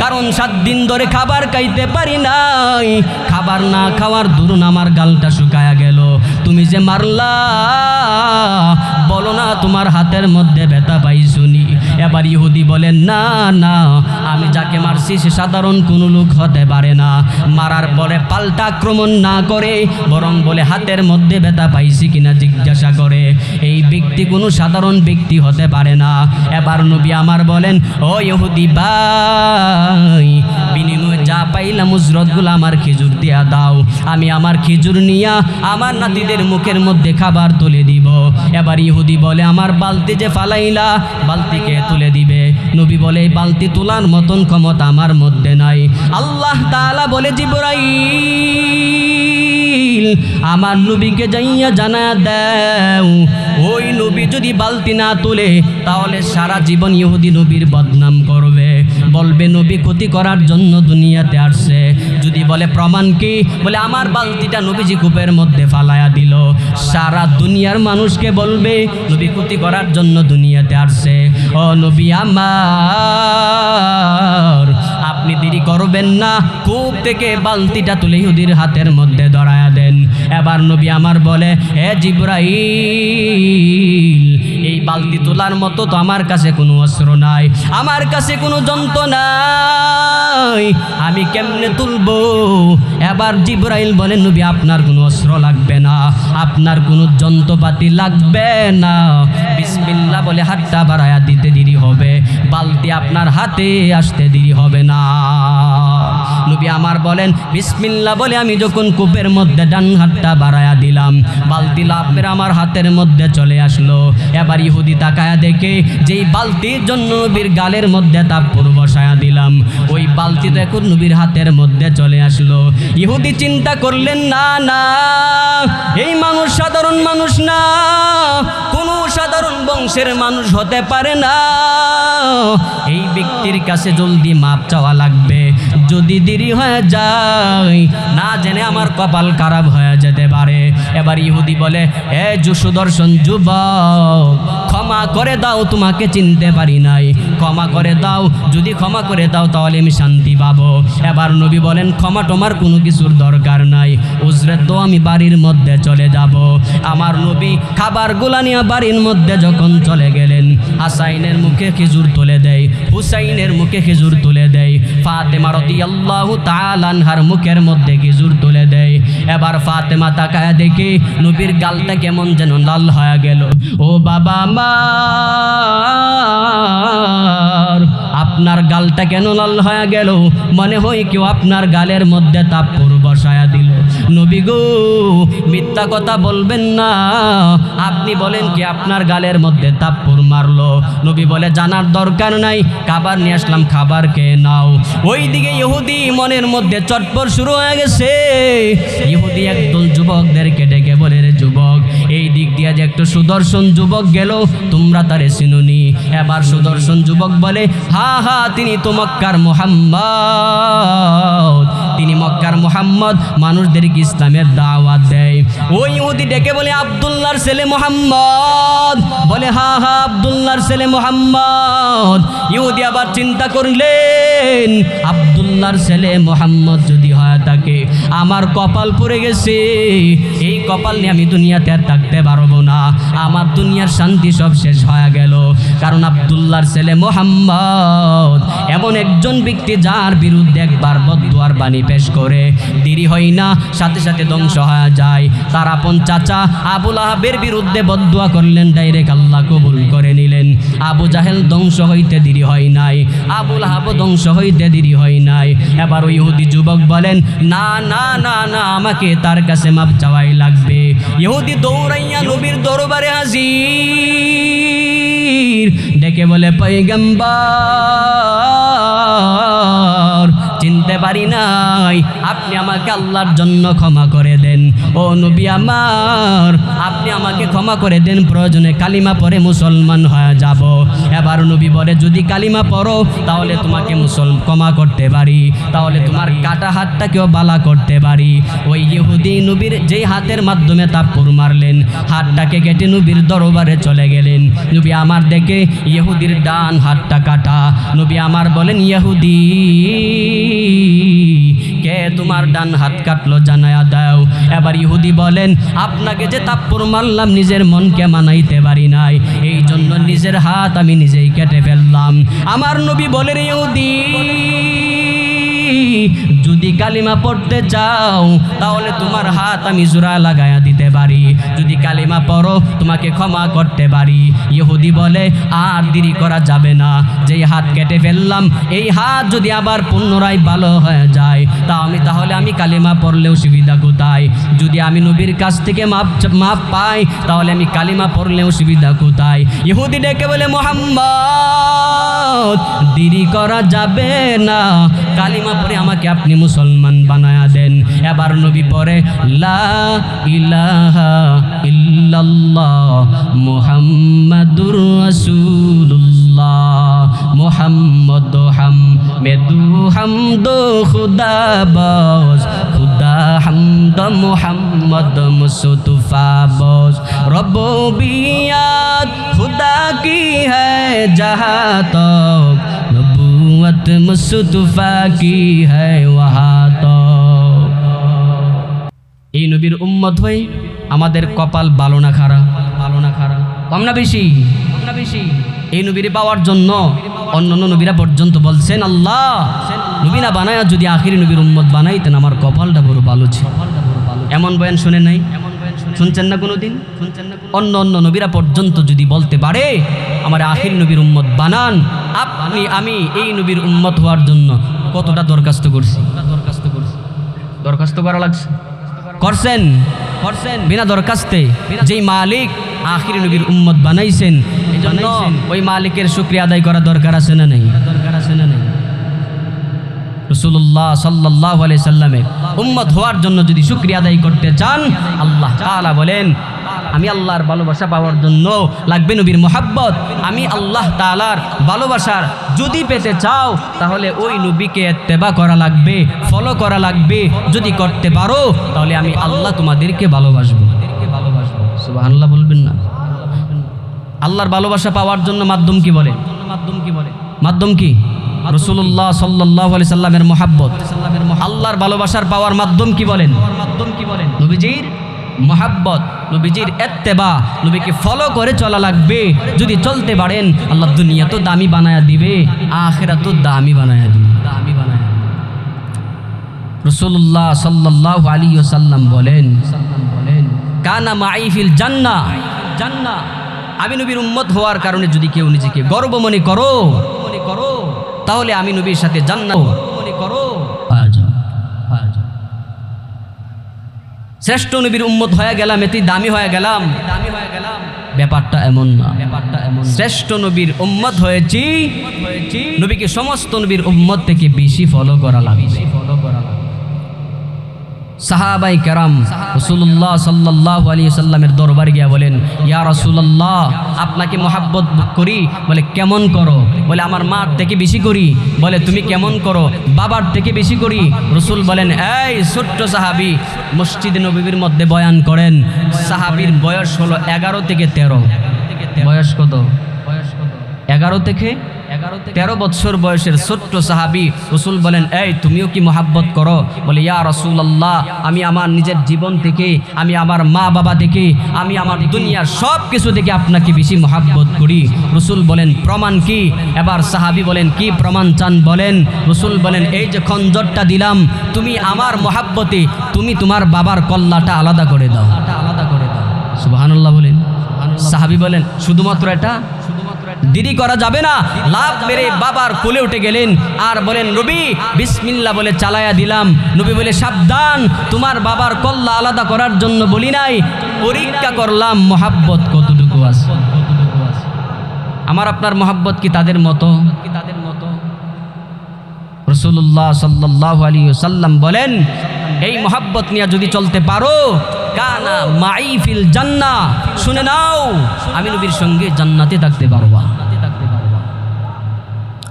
কারণ 7 দিন ধরে খাবার খাইতে পারি নাই, খাবার না খাওয়ার দরুন আমার গালটা শুকায়া গেল। তুমি যে মারলা, বলো না তোমার হাতের মধ্যে ব্যথা পাইছুনি? এবার ইহুদি বলেন, না না, আমি যাকে মারছি সে সাধারণ কোনো লোক হতে পারে না। মারার পরে পাল্টা আক্রমণ না করে বরং বলে হাতের মধ্যে ব্যথা পাইছি কিনা জিজ্ঞাসা করে, এই ব্যক্তি কোনো সাধারণ ব্যক্তি হতে পারে না। এবার নবী আমার বলেন, ও ইহুদি ভাই, বিনিময়ে যা পাইলাম উজরতগুলো আমার খেজুর দিয়া দাও, আমি আমার খেজুর নিয়া আমার নাতিদের মুখের মধ্যে খাবার তুলে দিব। এবার ইহুদি বলে, আমার বালতি যে ফালাইলা, বালতিকে তুলে দিবে। নবী বলে, এই বালতি তোলার মতন ক্ষমতা আমার মধ্যে নাই। আল্লাহ তাআলা বলে, জিবরাইল, আমার নবীকে যাইয়া জানা দাও, ওই নবী যদি বালতি না তোলে তাহলে সারা জীবন ইহুদি নবীর বদনাম করবে, বলবে নবী ক্ষতি করার জন্য দুনিয়াতে আসছে। যদি বলে প্রমাণ কি, বলে আমার বালতিটা নবীজি কূপের মধ্যে ফালায়া দিল, সারা দুনিয়ার মানুষকে বলবে নবী ক্ষতি করার জন্য দুনিয়াতে আসছে। ও নবী আমার, আপনি দেরি করবেন না, কূপ থেকে বালতিটা তুলে ইহুদির হাতের মধ্যে ধরায়া দেন। এবার নবী আমার বলে, হে জিবরাইল, এই বালতি তোলার মতো তো আমার কাছে কোনো অস্ত্র নাই, আমার কাছে কোনো যন্ত্র নাই, আমি কেমনে তুলবো? এবার জিবরাইল বলেন, নবী আপনার কোনো অস্ত্র লাগবে না, আপনার কোনো যন্ত্রপাতি লাগবে না, বিসমিল্লাহ বলে হাতটা বাড়ায়া দিতে দেরি হবে, বালতি আপনার হাতে আসতে দেরি হবে না। নবী আমার বলেন, বিসমিল্লাহ বলে আমি যখন কূপের মধ্যে ডান হাতটা বাড়ায়া দিলাম, বালতি লাফের আমার হাতের মধ্যে চলে আসলো। এবার ইহুদি তাকায়া দেখে যেই বালতির জন্য নবীর গালের মধ্যে তাপ্পর বসায়া দিলাম, ওই বালতি তো এখন নবীর হাতের মধ্যে চলে আসলো। ইহুদি চিন্তা করলেন, না না, এই মানুষ সাধারণ মানুষ না, কোনো সাধারণ বংশের মানুষ হতে পারে না, এই ব্যক্তির কাছে জলদি মাপ চাওয়া লাগবে, যদি দেরি হয়ে যায় না জেনে আমার কপাল খারাপ হয়ে যেতে পারে। এবার ইহুদি বলে, এ সুদর্শন যুবক, ক্ষমা করে দাও, তোমাকে চিনতে পারি নাই, ক্ষমা করে দাও, যদি ক্ষমা করে দাও তাহলে আমি শান্তি পাবো। এবার নবী বলেন, ক্ষমা তোমার কোনো কিছুর দরকার নাই, উজরত তো আমি বাড়ির মধ্যে চলে যাব। আমার নবী খাবারগুলা নিয়ে বাড়ির মধ্যে যখন চলে গেলেন, হাসাইনের মুখে খেজুর তুলে দেয়, হুসাইনের মুখে খেজুর তুলে দেয়, ফাতেমা রাদিয়াল্লাহু তাআলা আনহার মুখের মধ্যে খেজুর তুলে দেয়। এবার ফাতেমা তাকায় দেখে নবীর গালটা কেমন যেন লাল হয়ে গেল। ও বাবা আমার, আপনার গালটা কেন লাল হয়ে গেল? মনে হয় কেউ আপনার গালের মধ্যে তাপ্পর বসায়া দিল। নবী গো মিথ্যা কথা বলবেন না, আপনি বলেন কি আপনার গালের মধ্যে থাপ্পড় মারলো? নবী বলে জানার দরকার নাই, খাবার নিয়ে আসলাম, খাবার খেয়ে নাও। ওইদিকে ইহুদি মনের মধ্যে চটপট শুরু হয়ে গেছে। ইহুদি একদল যুবকদেরকে ডেকে বলে, রে যুবক, এই দিক দিয়ে যে একটু সুদর্শন যুবক গেল, তোমরা তারে চিনুনি? এবার সুদর্শন যুবক বলে, হা হা, তিনি তো মক্কার মুহাম্মদ, তিনি মক্কার মুহাম্মদ, মানুষদেরকে ইসলামের দাওয়াত দেয়। ওই ইহুদি ডেকে বলে, আব্দুল্লাহর ছেলে মুহাম্মদ। বলে, হা হা, আব্দুল্লাহর ছেলে মুহাম্মদ। ইহুদি আবার চিন্তা করলেন, আব্দুল্লাহর ছেলে মুহাম্মদ যদি হয় থাকে, আমার কপাল পড়ে গেছে, এই কপাল নিয়ে আমি দুনিয়াতে আর থাকতে পারবো না, আমার দুনিয়ার শান্তি সব শেষ হয়ে গেল। কারণ আব্দুল্লাহর ছেলে মুহাম্মদ এমন একজন ব্যক্তি যার বিরুদ্ধে একবার বদদুয়ার বাণী পেশ করে দেরি হয় না, সাথে সাথে ধ্বংস হয়ে যায়। তার আপন চাচা আবু লাহাবের বিরুদ্ধে বদদুয়া করলেন, ডাইরেক্ট আল্লাহ কবুল করে নিলেন। আবু জাহেল ধ্বংস হইতে দেরি হয় নাই, আবু লাহাব ধ্বংস হইতে দেরি হয় নাই। এবার ওই ইহুদি যুবক বলেন, না না না না, আমাকে তার কাছে মাপ চাওয়াই লাগবে। ইহুদি দৌড়াইয়া নবীর দরবারে হাজির, ডেকে বলে, পয়গম্বর, চিনতে পারি নাই, আপনি আমাকে আল্লাহর জন্য ক্ষমা করে দেন। ও নবী আমার, আপনি আমাকে ক্ষমা করে দেন, প্রয়োজনে কালিমা পড়ে মুসলমান হয়ে যাব। এবার নবী বলে, যদি কালিমা পড়ো তাহলে তোমাকে ক্ষমা করতে পারি, তাহলে তোমার কাটা হাতটাকেও বালা করতে পারি। ওই ইহুদি নবীর যেই হাতের মাধ্যমে থাপ্পড় মারলেন, হাতটাকে কেটে নবীর দরবারে চলে গেলেন। নবী আমার দেখে ইহুদির ডান হাতটা কাটা। নবী আমার বলেন, ইহুদি, কে তোমার ডান হাত কাটলো জানায়া দাও। এবার ইহুদি বলেন, আপনাকে যে থাপ্পড় মারলাম নিজের মনকে মানাইতে পারি নাই, এই জন্য নিজের হাত আমি নিজেই কেটে ফেললাম। আমার নবী বলেন, ইহুদি, যদি কালিমা পড়তে চাও তাহলে তোমার হাত আমি জোড়া লাগায়া দিতে পারি, যদি কালিমা পড়ো তোমাকে ক্ষমা করতে পারি। ইহুদি বলে, আর দেরি করা যাবে না, যেই হাত কেটে ফেললাম এই হাত যদি আবার পুনরায় ভালো হয়ে যায় তাহলে আমি কালিমা পড়লেও সুবিধা কোথায়? যদি আমি নবীর কাছ থেকে মাপ পাই তাহলে আমি কালিমা পড়লেও সুবিধা কোথায়? ইহুদি ডেকে বলে, মুহাম্মদ, দেরি করা যাবে না, কালিমা পড়ে আমাকে আপনি মুসলমান বানায়া দেন। এবার নবী পড়ে, লা ইলাহা ইল্লাল্লাহ মুহাম্মাদুর রাসূলুল্লাহ মুহাম্মদ হামদু হামদো খুদা বস, খুদা হামদ মুহাম্মদ মুস্তফা বস, রব্বিয়াত খুদা কি হ্যায় জাহাঁ তক, নবুয়ত মুস্তফা কি হ্যায় ওয়াহাঁ তক। এই নবীর উম্মত হয়ে আমাদের কপাল ভালো না খারাপ? ভালো না খারাপ? কম না বেশি? কম না বেশি? এই নবীর পাওয়ার জন্য অন্যান্য নবীরা পর্যন্ত বলছেন, আল্লাহ নবী না বানায়া যদি আখিরি নবীর উম্মত বানাইতেন আমার কপালটা বড় ভালো ছিল। এমন বয়ান শুনে নাই? শুনছেন না কোনোদিন? অন্য অন্য নবীরা পর্যন্ত যদি বলতে পারে আমার আখিরি নবীর উম্মত বানান, আপনি আমি এই নবীর উম্মত হওয়ার জন্য কতটা দরখাস্ত করছি? দরখাস্ত করা লাগছে? করছেন? বিনা দরখাস্তে যেই মালিক আখিরি নবীর উম্মত বানাইছেন, এজন্য ওই মালিকের শুকরিয়া আদায় করা দরকার আছে না নাই? দরকার আছে না নাই? রাসূলুল্লাহ সাল্লাল্লাহু আলাইহি সাল্লামের উম্মত হওয়ার জন্য যদি শুকরিয়া আদায় করতে চান, আল্লাহ তাআলা বলেন, আমি আল্লাহর ভালোবাসা পাওয়ার জন্য লাগবে নবীর মোহাব্বত। আমি আল্লাহ তাআলার ভালোবাসার যদি পেতে চাও তাহলে ওই নবীকে ইত্তেবা করা লাগবে, ফলো করা লাগবে। যদি করতে পারো তাহলে আমি আল্লাহ তোমাদেরকে ভালোবাসবো। সুবহানাল্লাহ বলবেন না? আল্লাহর ভালোবাসা পাওয়ার জন্য মাধ্যম কি বলে? মাধ্যম কি? রাসূলুল্লাহ সাল্লাল্লাহু আলাইহি সাল্লামের মোহাব্বত। আল্লাহর ভালোবাসার পাওয়ার মাধ্যম কি বলেন? নবীজির মোহাব্বত, নবীজির ইত্তেবা, নবীকে ফলো করে চলা লাগবে। যদি চলতে পারেন আল্লাহ দুনিয়া তো দামি বানায়া দিবে, আখিরাত তো দামি বানায়া দিবে। রাসূলুল্লাহ সাল্লাল্লাহু আলাইহি ওয়াসাল্লাম বলেন, কানা মাই ফিল জান্নাহ, আমি নবীর উম্মত হওয়ার কারণে যদি কেউ নিজেকে গর্ব মনে করো তাহলে আমি নবীর সাথে জান্নাত মনে করো। শ্রেষ্ঠ নবীর উম্মত হয়ে গেলাম, এতেই দামি হয়ে গেলাম। ব্যাপারটা এমন না, শ্রেষ্ঠ নবীর উম্মত হয়েছি, নবীকে সমস্ত নবীর উম্মত থেকে বেশি ফলো করা লাগবে। সাহাবাই কেরাম রাসূলুল্লাহ সাল্লাল্লাহু আলাইহি সাল্লামের দরবারে গিয়া বলেন, ইয়া রাসূলুল্লাহ, আপনাকে মহাব্বত করি। বলে কেমন করো? বলে আমার মার থেকে বেশি করি। বলে তুমি কেমন করো? বাবার থেকে বেশি করি। রাসূল বলেন, এই ছোট্ট সাহাবী, মসজিদে নববীর মধ্যে বয়ান করেন। সাহাবীর বয়স হলো 11 থেকে 13। বয়স কত? 11 থেকে 13 বছর বয়সের ছোট্ট সাহাবী। রাসূল বলেন, এই তুমিও কি মহাব্বত করো? বলে, ইয়া রাসূলুল্লাহ, আমি আমার নিজের জীবন থেকে, আমি আমার মা বাবা থেকে, আমি আমার দুনিয়ার সব কিছু থেকে আপনাকে বেশি মহাব্বত করি। রাসূল বলেন, প্রমাণ কি? এবার সাহাবী বলেন, কি প্রমাণ চান বলেন? রাসূল বলেন, এই যে খঞ্জরটা দিলাম, তুমি আমার মহাব্বতে তুমি তোমার বাবার কল্লাটা আলাদা করে দাও। সুবহানাল্লাহ বলেন। সাহাবী বলেন, শুধুমাত্র এটা? দেরি করা যাবে না। লাভ মেরে বাবার কোলে উঠে গেলেন আর বলেন, নবী বিসমিল্লাহ বলে চালায়া দিলাম। নবী বলে, সাবধান, তোমার বাবার কল্লা আলাদা করার জন্য বলি নাই, পরীক্ষা করলাম মহাব্বত কতটুকু আছে। আমার আপনার মহাব্বত কি তাদের মতো? রাসূলুল্লাহ সাল্লাল্লাহু আলাইহি ওয়াসাল্লাম বলেন, এই মহাব্বত নিয়ে যদি চলতে পারো, কানা মাই ফিল জান্নাহ, শুনে নাও, আমি নবীর সঙ্গে জান্নাতে থাকতে পারবা।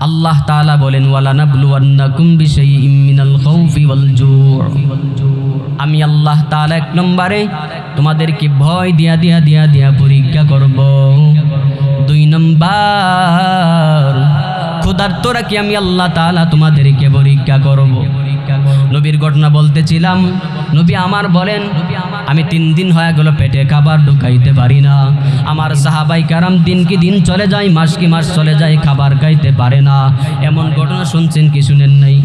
আল্লাহ তাআলা বলেন, ওয়ালা নাবলুওয়ান্নাকুম বিশাইইম মিনাল খাউফি ওয়াল জু', আমি আল্লাহ তাআলা এক নম্বরে তোমাদেরকে ভয় দিয়া পরীক্ষা করব। 2 নম্বর ক্ষুধার্তরা কি আমি আল্লাহ তাআলা তোমাদেরকে পরীক্ষা করব। নবীর ঘটনা বলতেছিলাম, নবী আমার বলেন, আমি 3 দিন হয়ে গেল পেটে খাবার ঢুকাইতে পারি না। আমার সাহাবাই কারাম দিন কি দিন চলে যায়, মাস কি মাস চলে যায়, খাবার খাইতে পারে না। এমন ঘটনা শুনছেন কি শুনেন নাই?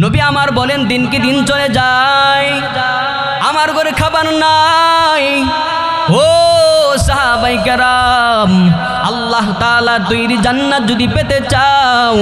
নবী আমার বলেন, দিন কি দিন চলে যায়, আমার ঘরে খাবার নাই। ও সাহাবাই কেরাম, আল্লাহ তাআলা তৈরি জান্নাত যদি পেতে চাও,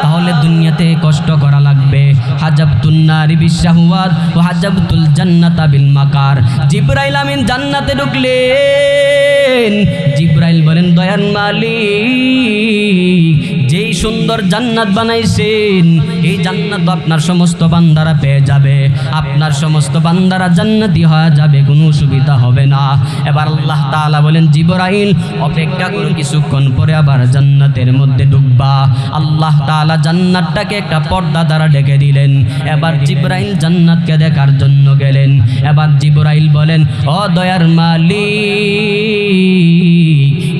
তাহলে দুনিয়াতে কষ্ট করা লাগবে। হাজাবতুন নারি বিশাহওয়াত ওয়া হাজাবতুল জান্নাতা বিল মাকার। জিবরাইল আমিন জান্নাতে ঢুকলেন। জিবরাইল বলেন, দয়ার মালিক, যেই সুন্দর জান্নাত বানাইছেন, এই জান্নাত আপনার সমস্ত বান্দারা পেয়ে যাবে, আপনার সমস্ত বান্দারা জান্নাতি হয়ে যাবে, কোনো অসুবিধা হবে না। এবার আল্লাহ তাআলা বলেন, জিবরাইল অপেক্ষা করো, কিছুক্ষণ পরে আবার জান্নাতের মধ্যে ঢুকবা। আল্লাহ তাআলা জান্নাতটাকে একটা পর্দা দ্বারা ঢেকে দিলেন। এবার জিবরাইল জান্নাতকে দেখার জন্য গেলেন। এবার জিবরাইল বলেন, ও দয়ার মালিক,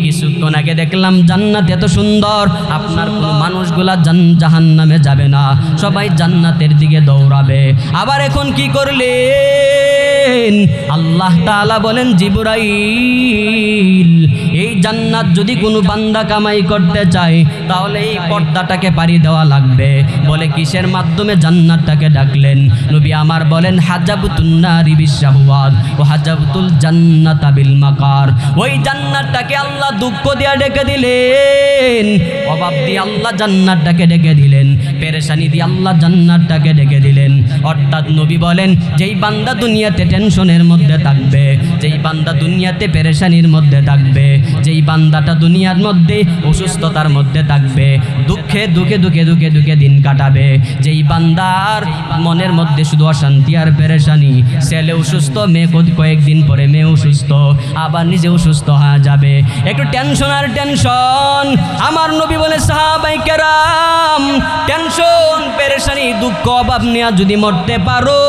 কিছুক্ষণ আগে দেখলাম জান্নাত এত সুন্দর, আপনার কোনো মানুষগুলা জাহান্নামে যাবে না, সবাই জান্নাতের দিকে দৌড়াবে। আবার এখন কি করলেন? আল্লাহ তাআলা বলেন, জিবরাইল, এই জান্নাত যদি কোনো বান্দা কামাই করতে চায়, তাহলে এই পর্দাটাকে পাড়ি দেওয়া লাগবে। বলে কিসের মাধ্যমে? জান্নাতটাকে ডাকলেন। নবী আমার বলেন, হাজাবতুন নারি বিশাহওয়াত ওয়া হাজাবতুল জান্নাতা বিল মাকার। ওই জান্নাতটাকে আল্লাহ দুঃখ দিয়ে ডেকে দিলেন, অভাব দিয়ে আল্লাহ জান্নাতটাকে ডেকে দিলেন, পেরেশানি দিয়ে আল্লাহ জান্নাতটাকে ডেকে দিলেন। অর্থাৎ নবী বলেন, যেই বান্দা দুনিয়াতে টেনশনের মধ্যে থাকবে, যেই বান্দা দুনিয়াতে পেরেশানির মধ্যে থাকবে, যেই বান্দাটা দুনিয়ার মধ্যে অসুস্থতার মধ্যে থাকবে, দুঃখে দুঃখে দুঃখে দুঃখে দুঃখে দিন কাটাবে, যেই বান্দার মনের মধ্যে শুধু অশান্তি আর পেরেশানি, ছেলে অসুস্থ, মেয়ে কয়েকদিন পরে মেয়ে অসুস্থ, আবার নিজে অসুস্থ হয়ে যাবে, একটু টেনশন আর টেনশন। আমার নবী বলে, সাহাবাই কেরাম, টেনশন পেরেশানি দুঃখ অভাব নিয়ে যদি মরতে পারো,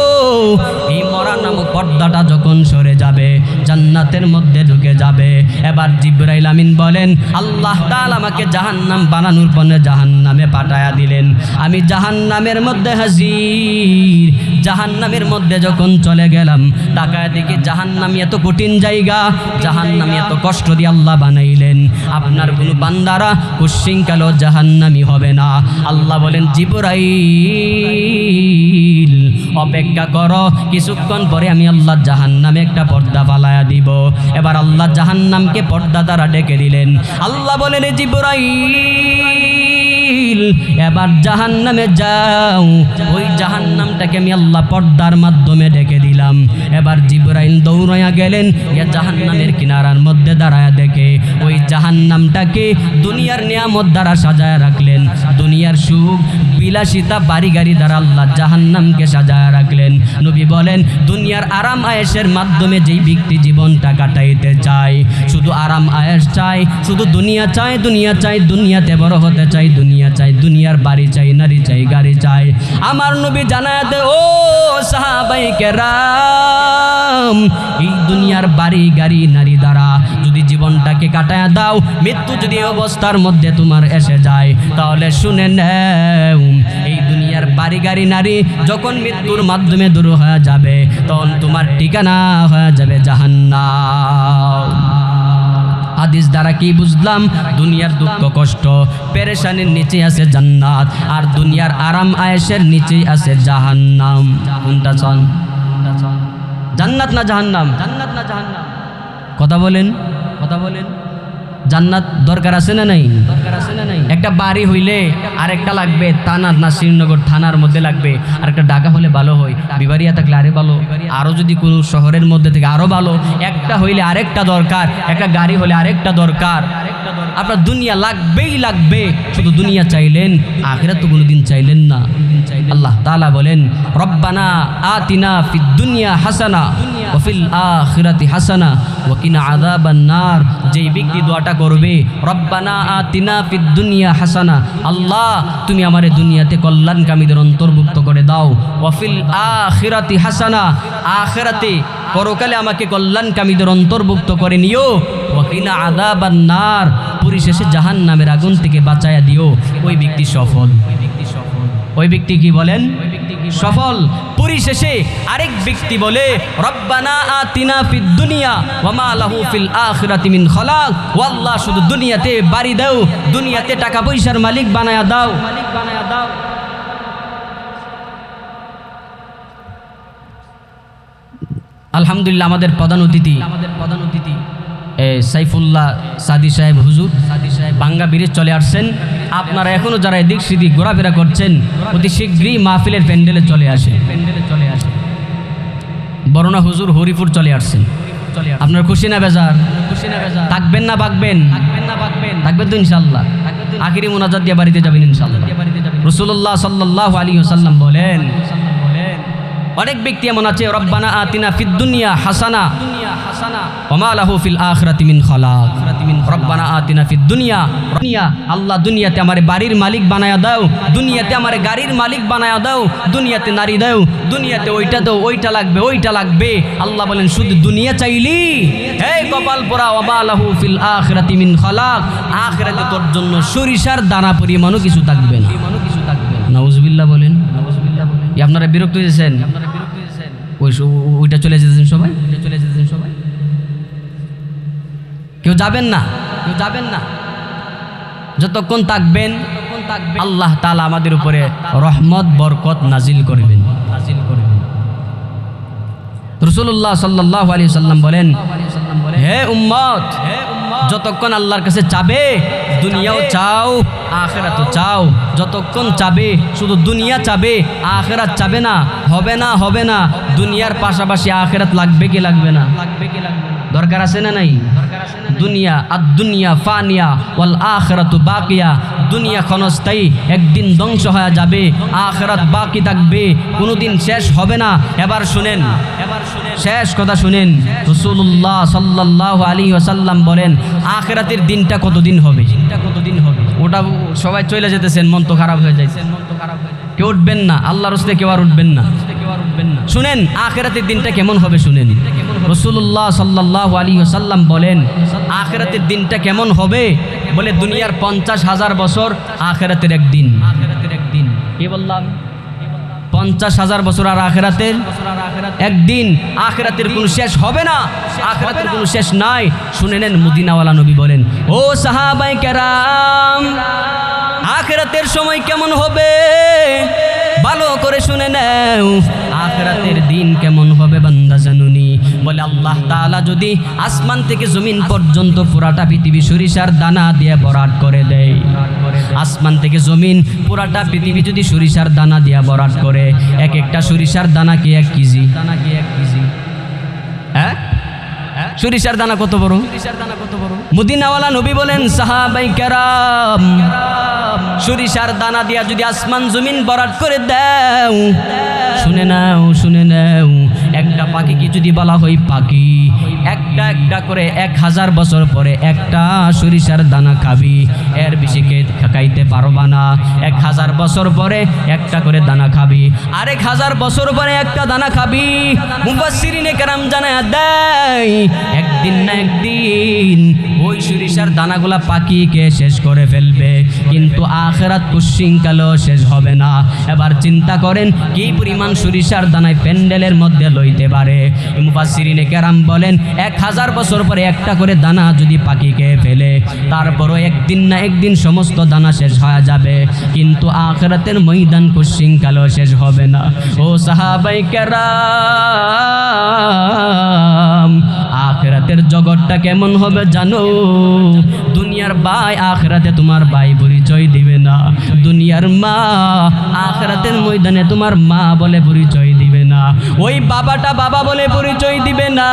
এই মরা নামক পর্দাটা যখন সরে যাবে, জান্নাতের মধ্যে ঢুকে যাবে। এবার জিবরাইল আমিন বলেন, আল্লাহ তাআলা আমাকে জাহান্নাম বানানোর পরে জাহান্নামে পাঠায়া দিলেন। আমি জাহান্নামের মধ্যে হাজির। জাহান্নামের মধ্যে যখন চলে গেলাম, তাকায় দেখি জাহান্নাম এত কঠিন জায়গা, জাহান্নাম এত কষ্ট দিয়ে আল্লাহ বানাইলেন, আপনার কোনো বান্দারা কুশ্চিনকালও জাহান্নামী হবে না। আল্লাহ বলেন, জিবরাইল অপেক্ষা করো, কিছুক্ষণ পরে আমি আল্লাহ জাহান্নামে একটা পর্দা ফালায়া দিব। এবার আল্লাহ জাহান্নামকে পর্দা দ্বারা ডেকে দিলেন। আল্লাহ বলেন, জিবরাইল এবার জাহান্নামে যাও। ওই জাহান্নামটাকে আমি আল্লাহ পর্দার মাধ্যমে ডেকে দিলাম। দিলাম। এবার জিবরাইল দৌড়াইয়া গেলেন, ইয়া জাহান্নামের কিনারার মধ্যে দাঁড়ায়া দেখে ওই জাহান্নামটাকে দুনিয়ার নিয়ামত দ্বারা সাজায় রাখলেন। দুনিয়ার সুখ বিলাসিতা বাড়ি গাড়ি দ্বারা আল্লাহ জাহান্নামকে সাজায় রাখলেন। নবী বলেন, দুনিয়ার আরাম আয়েশের মাধ্যমে যেই ব্যক্তি জীবনটা কাটাইতে চায়, শুধু আরাম আয়েশ চায়, শুধু দুনিয়া চায়, দুনিয়া চাই, দুনিয়াতে বড় হতে চাই, দুনিয়া চাই, দুনিয়ার বাড়ি চাই, নারী চাই, গাড়ি চাই, আমার নবী জানায় দে ও সাহাবায়ে কেরাম, এই দুনিয়ার বাড়ি গাড়ি নারী দ্বারা যদি জীবনটাকে কাটায় দাও, মৃত্যু যদি অবস্থার মধ্যে তোমার এসে যায়, তাহলে শুনে নাও এই দুনিয়ার বাড়ি গাড়ি নারী যখন মৃত্যুর মাধ্যমে দূর হয়ে যাবে, তখন তোমার ঠিকানা হয়ে যাবে জাহান্নাম। হাদিস দ্বারা কি বুঝলাম? দুনিয়ার দুঃখ কষ্ট পেরেশানির নিচে আছে জান্নাত, আর দুনিয়ার আরাম আয়েশের নিচেই আছে জাহান্নাম। কোনটা চান? জান্নাত না জাহান্নাম? জান্নাত না জাহান্নাম? কথা বলেন, কথা বলেন। জান্নাত দরকার আছে না নাই? দরকার আছে না নাই? একটা বাড়ি হইলে আরেকটা লাগবে, থানার না শ্রীনগর থানার মধ্যে লাগবে, আর একটা ঢাকা হলে ভালো হয়, বিবারিয়া থাকলে আরে ভালো, আরও যদি কোনো শহরের মধ্যে থেকে আরও ভালো। একটা হইলে আরেকটা দরকার, একটা গাড়ি হলে আরেকটা দরকার। আপনার দুনিয়া লাগবেই লাগবে। শুধু দুনিয়া চাইলেন, আখিরাত তো কোনোদিন চাইলেন না। আল্লাহ তাআলা বলেন, রব্বানা আতিনা ফিদ দুনিয়া হাসানা ওয়া ফিল আখিরাতি হাসানা ওয়া কিনা আযাবান নার। যেই ব্যক্তি দোয়াটা করবে, রব্বানা আতিনা ফিদ দুনিয়া হাসানা, আল্লাহ তুমি আমারে দুনিয়াতে কল্যাণকামীদের অন্তর্ভুক্ত করে দাও, ওয়া ফিল আখিরাতি হাসানা, আখিরাতে পরকালে আমাকে কল্যাণকামীদের অন্তর্ভুক্ত করে নিও, ওয়া কিনা আযাবান নার, পরিশেষে জাহান্নামের আগুন থেকে বাঁচায়া দিও। ওই ব্যক্তি সফল। ওই ব্যক্তি কি বলেন? সফল। পরিশেষে আরেক ব্যক্তি বলে, রব্বানা আতিনা ফিদ দুনিয়া ওয়া মা লাহু ফিল আখিরাতি মিন খালাক, ও আল্লাহ শুধু দুনিয়াতে বাড়ি দাও, দুনিয়াতে টাকা পয়সার মালিক বানায়া দাও। আলহামদুলিল্লাহ, আমাদের প্রধান অতিথি সাইফুল্লাহ সাদি সাহেব হুজুর বাঙ্গা ব্রিজ চলে আসছেন। আপনারা এখনও যারা এদিক সেদিক ঘোরাফেরা করছেন, অতি শীঘ্রই মাহফিলের প্যান্ডেলে চলে আসে। বরনা হুজুর হরিপুর চলে আসছেন। আপনার খুশি না বেজার? থাকবেন না বাকবেন? থাকবেন তো ইনশাআল্লাহ। আখিরি মুনাজাত দিয়ে বাড়িতে যাবেন ইনশাআল্লাহ। রাসূলুল্লাহ সাল্লাল্লাহু আলাইহি ওয়াসাল্লাম বলেন, অনেক ব্যক্তি এমন আছে, রব্বানা আতিনা ফিদ দুনিয়া হাসানা ওয়া মা লাহু ফিল আখিরাতি মিন খালাক, রব্বানা আতিনা ফিদ দুনিয়া, আল্লাহ দুনিয়াতে আমারে বাড়ির মালিক বানায়া দাও, দুনিয়াতে আমারে গাড়ির মালিক বানায়া দাও, দুনিয়াতে নারী দাও, দুনিয়াতে ওইটা দাও, ওইটা লাগবে, ওইটা লাগবে। আল্লাহ বলেন, শুধু দুনিয়া চাইলি? হে কপাল পোড়া, ওয়া মা লাহু ফিল আখিরাতি মিন খালাক, আখিরাতে তোর জন্য সরিষার দানা পরিমাণও কিছু থাকবে না। নাউজুবিল্লাহ বলেন। আপনারা বিরক্ত হয়েছেন? ওইটা চলে যেতেছেন সবাই, কেউ যাবেন না, কেউ যাবেন না। যতক্ষণ থাকবেন আল্লাহ তাআলা আমাদের উপরে রহমত বরকত নাজিল করবেন। রাসূলুল্লাহ সাল্লাল্লাহু আলাইহি ওয়াসাল্লাম বলেন, হে উম্মত, যতক্ষণ আল্লাহর কাছে চাবে, দুনিয়াও চাও আখিরাতও চাও। যতক্ষণ চাবে, শুধু দুনিয়া চাবে আখিরাত চাবে না, হবে না, হবে না। দুনিয়ার পাশাপাশি আখিরাত লাগবে কি লাগবে না? দরকার আছে না নাই? দুনিয়া আর দুনিয়া ফানিয়া ওয়াল আখিরাতু বাকিয়া, দুনিয়া ক্ষণস্থায়ী, একদিন ধ্বংস হয়ে যাবে, আখিরাত বাকি থাকবে, কোনোদিন শেষ হবে না। এবার শুনেন, শেষ কথা শুনেন। রাসূলুল্লাহ সাল্লাল্লাহু আলাইহি ওয়াসাল্লাম বলেন, আখিরাতের দিনটা কতদিন হবে? ওটা সবাই চলে যেতেছেন, মন তো খারাপ হয়ে যাচ্ছে, কেউ উঠবেন না, আল্লাহর রাস্তায় কেউ আর উঠবেন না। শুনেন আখিরাতের দিনটা কেমন হবে শুনেন। রাসূলুল্লাহ সাল্লাল্লাহু আলাইহি ওয়াসাল্লাম বলেন, আখিরাতের দিনটা কেমন হবে? বলে, দুনিয়ার 50,000 বছর, আখিরাতের একদিন। কি বললাম? 50,000 বছর আর আখিরাতের একদিন। আখিরাতের কোনো শেষ হবে না, আখিরাতের কোনো শেষ নাই। শুনে নেন, মদিনাওয়ালা নবী বলেন, ও সাহাবায়ে কেরাম, আখিরাতের সময় কেমন হবে ভালো করে শুনে নাও। আখিরাতের দিন কেমন হবে বান্দা জানুনি? বলে, আল্লাহ তাআলা যদি আসমান থেকে জমিন পর্যন্ত পুরাটা পৃথিবী সরিষার দানা দিয়ে ভরাট করে দেয়, আসমান থেকে জমিন পুরাটা পৃথিবী যদি সরিষার দানা দিয়া ভরাট করে, এক একটা সরিষার দানা কি 1 কেজি? হ্যাঁ, সরিষার দানা কত বড়? মদিনাওয়ালা নবী বলেন, সাহাবাই কেরাম, সরিষার দানা দিয়া যদি আসমান জমিন ভরাট করে দাও, শুনে নাও, একটা পাখিকে যদি বলা হয় পাখি, একটা একটা করে 1000 বছর পরে একটা সরিষার দানা খাবি, এর বেশি খাইতে পারবা না। 1000 বছর পরে একটা করে দানা খাবি, আর 1000 বছর পরে একটা দানা খাবি। মুফাসসিরিনে কেরাম জানায় দেয়, একদিন না একদিন ওই সরিষার দানাগুলা পাখিকে শেষ করে ফেলবে, কিন্তু আখিরাত কুশিংকালও শেষ হবে না। এবার চিন্তা করেন কি পরিমাণ সরিষার দানায় প্যান্ডেলের মধ্যে লইতে পারে। মুফাসসিরিনে কেরাম বলেন, 1000 বছর পরে একটা করে দানা যদি পাখিকে ফেলে, তারপরও একদিন না একদিন সমস্ত দানা শেষ হয়ে যাবে, কিন্তু আখিরাতের ময়দান কুশিংকালও শেষ হবে না। ও সাহাবায়ে কেরাম, আখিরাতের জগৎটা কেমন হবে জানো? দুনিয়ার ভাই আখিরাতে তোমার ভাই পরিচয় দিবে না, দুনিয়ার মা আখিরাতের ময়দানে তোমার মা বলে পরিচয় দিবে না, ওই বাবাটা বাবা বলে পরিচয় দিবে না,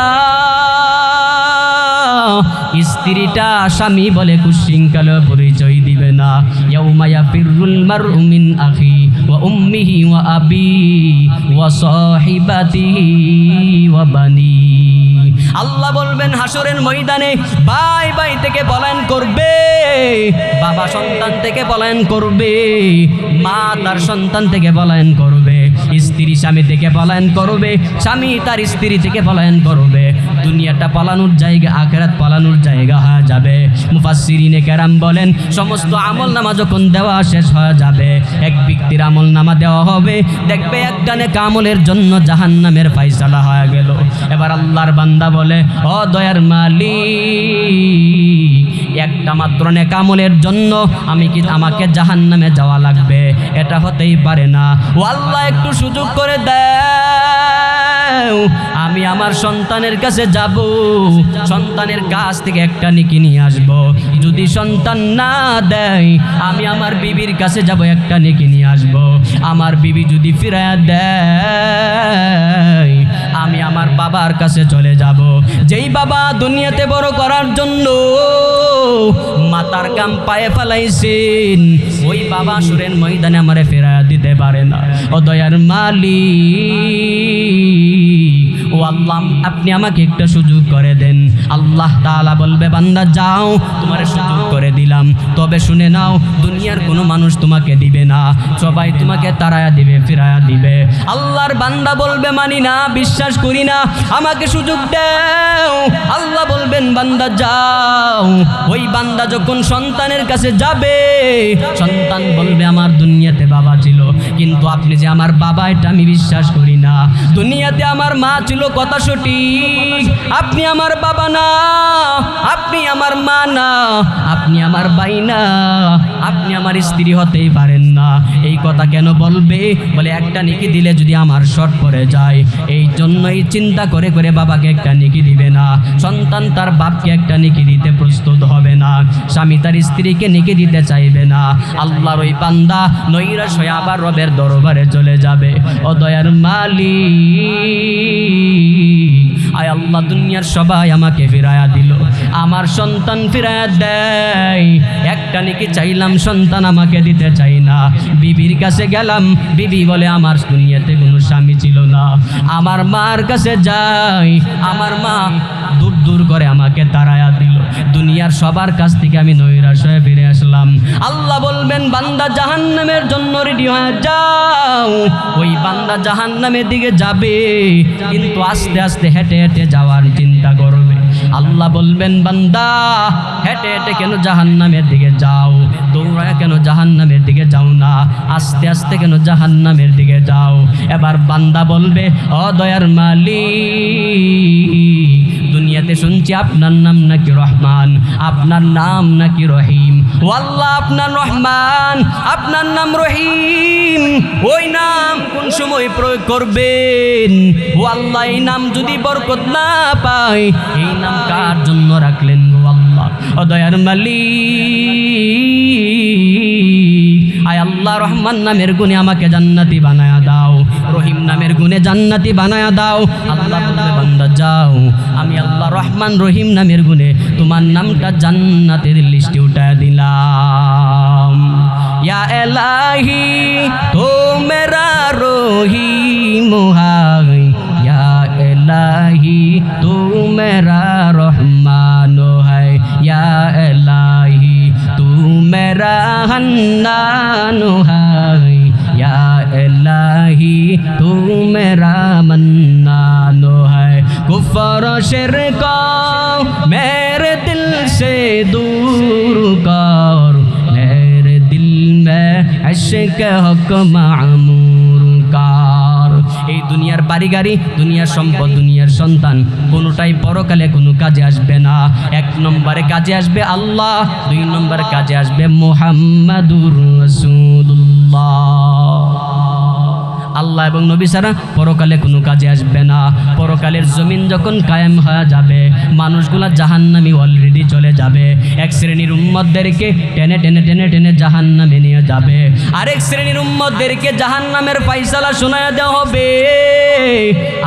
স্ত্রীটা স্বামী বলে কুশিংকালে পরিচয় দিবে না। ইয়াউমা ইয়াফিরুল মারউ মিন আখি ওয়া উম্মিহি ওয়া আবি ওয়া সাহিবাতিহি ওয়া বানি। আল্লাহ বলবেন হাসরের ময়দানে ভাই ভাই থেকে পলায়ন করবে, বাবা সন্তান থেকে পলায়ন করবে, মা তার সন্তান থেকে পলায়ন করবে, স্ত্রী স্বামী থেকে পলায়ন করবে, স্বামী তার স্ত্রী থেকে পলায়ন করবে। দুনিয়াটা পালানোর জায়গা, আখিরাত পালানোর জায়গা হয়ে যাবে। মুফাসসিরিনে কেরাম বলেন, সমস্ত আমলনামা যখন দেওয়া শেষ হয়ে যাবে, এক ব্যক্তির আমলনামা দেওয়া হবে, দেখবে একটা নেক আমলের জন্য জাহান্নামের ফয়সালা হয়ে গেল। এবার আল্লাহর বান্দা বলে, ও দয়ার মালিক, একটা মাত্র নেক আমলের জন্য আমাকে জাহান্নামে যাওয়া লাগবে? এটা হতেই পারে না। ও আল্লাহ, একটু সুযোগ করে দাও, আমি আমার সন্তানের কাছে যাব, সন্তানের কাছ থেকে একটা নেকি নিয়ে আসব। যদি সন্তান না দেয়, আমি আমার বিবির কাছে যাব, একটা নেকি নিয়ে আসব। আমার বিবি যদি ফিরায়া দেয়, আমি আমার বাবার কাছে চলে যাব। যেই বাবা দুনিয়াতে বড় করার জন্য মাতার গাম পায়ে ফেলাইছেন, ওই বাবা সুরের ময়দানে আমারে ফেরায়া দিতে পারে না। ও দয়ার মালিক, ও আল্লাহ, আপনি আমাকে একটা সুযোগ করে দেন। আল্লাহ তাআলা বলবে, বান্দা যাও, তোমার সুযোগ করে দিলাম, তবে শুনে নাও, দুনিয়ার কোনো মানুষ তোমাকে দিবে না, সবাই তোমাকে তাড়ায়া দিবে, ফিরায়া দিবে। আল্লাহর বান্দা বলবে, মানি না, বিশ্বাস করি না, আমাকে সুযোগ দাও। আল্লাহ বলবেন, বান্দা যাও। ওই বান্দা যখন সন্তানের কাছে যাবে, সন্তান বলবে, আমার দুনিয়াতে বাবা ছিল, কিন্তু আপনি যে আমার বাবা এটা আমি বিশ্বাস করি না। দুনিয়াতে আমার মা ছিল, কথা সঠিক, আপনি আমার বাবা না, আপনি আমার মা না, আপনি আমার ভাই না, আপনি আমার স্ত্রী হতেই পারেন না। এই কথা কেন বলবে? বলে, একটা নেকি দিলে যদি আমার শর্ট পড়ে যায়, এই জন্যই চিন্তা করে করে বাবাকে একটা নেকি দিবে না, সন্তান তার বাপকে একটা নেকি দিতে প্রস্তুত হবে না, স্বামী তার স্ত্রীকে নেকি দিতে চাইবে না। আল্লাহর ওই বান্দা নৈরাশ হয়ে আবার রবের দরবারে চলে যাবে। ও দয়ার মালিক, আয় আল্লাহ, দুনিয়ার সবাই আমাকে ফিরায়া দিল, আমার সন্তান ফিরায়া দেয়, একটা নেকি চাইলাম, সন্তান আমাকে দিতে চাই না। বিবির কাছে গেলাম, বিবি বলে, আমার দুনিয়াতে কোনো স্বামী ছিল না। আমার মার কাছে যাই, আমার মা দূর দূর করে আমাকে তাড়ায়া দিল। দুনিয়ার সবার কাছ থেকে আমি নৈরাশ হয়ে ফিরে আসলাম। আল্লাহ বলবেন, বান্দা জাহান্নামের জন্য রেডি হয়ে যাও। ওই বান্দা জাহান্নামের দিকে যাবে, কিন্তু আস্তে আস্তে হেঁটে হেঁটে যাওয়ার চিন্তা করবে। আল্লাহ বলবেন, বান্দা হেঁটে হেঁটে কেন জাহান্নামের দিকে যাও? দৌড়ায় কেন জাহান্নামের দিকে যাও না? আস্তে আস্তে কেন জাহান্নামের দিকে যাও? এবার বান্দা বলবে, ও দয়ার মালিক, দুনিয়াতে শুনছি আপনার নাম নাকি রহমান, আপনার নাম নাকি রহিম। ও আল্লাহ, আপনার রহমান, আপনার নাম রহিম, ওই নাম কোন সময় প্রয়োগ করবেন? ও আল্লাহ, এই নাম যদি বরকত না পায়, এই নাম কার জন্য রাখলেন গো আল্লাহ? ও ও দয়ার মালিক, আয় আল্লাহ রহমান নামের গুণে আমাকে জান্নাতি বানায়া দাও, রহিম নামের গুণে জান্নাতি বানায়া দাও। আল্লাহ বলবে বান্দা যাও, আমি আল্লাহ রহমান রহিম নামের গুণে তোমার নামটা জান্নাতের লিস্টে উঠায় দিলাম। ইয়া এলাহি তো মেরা রহিম হায়, ইয়া এলাহি তো মেরা রহমান হায়, ইয়া এলাহি তু মেরা হান্নান হায়, ইয়া এলাহি তু মেরা মন্নান হায়। কুফর শিরক মেরে দিল সে দূর কর, মেরে দিল মে ইশক হক মামুর কর। এই দুনিয়ার বাড়ি গাড়ি, দুনিয়ার সম্পদ, দুনিয়ার সন্তান কোনোটাই পরকালে কোনো কাজে আসবে না। এক নম্বরে কাজে আসবে আল্লাহ, দুই নম্বরে কাজে আসবে মুহাম্মাদুর রাসূলুল্লাহ। আল্লাহ এবং নবী ছাড়া পরকালে কোনো কাজে আসবে না। পরকালের জমিন যখন কায়েম হয়ে যাবে, মানুষগুলা জাহান্নামী অলরেডি চলে যাবে। এক শ্রেণীর উম্মতদেরকে টেনে টেনে টেনে টেনে জাহান্নামে নিয়ে যাবে, আরেক শ্রেণীর উম্মতদেরকে জাহান্নামের ফায়সালা শোনায় দেওয়া হবে।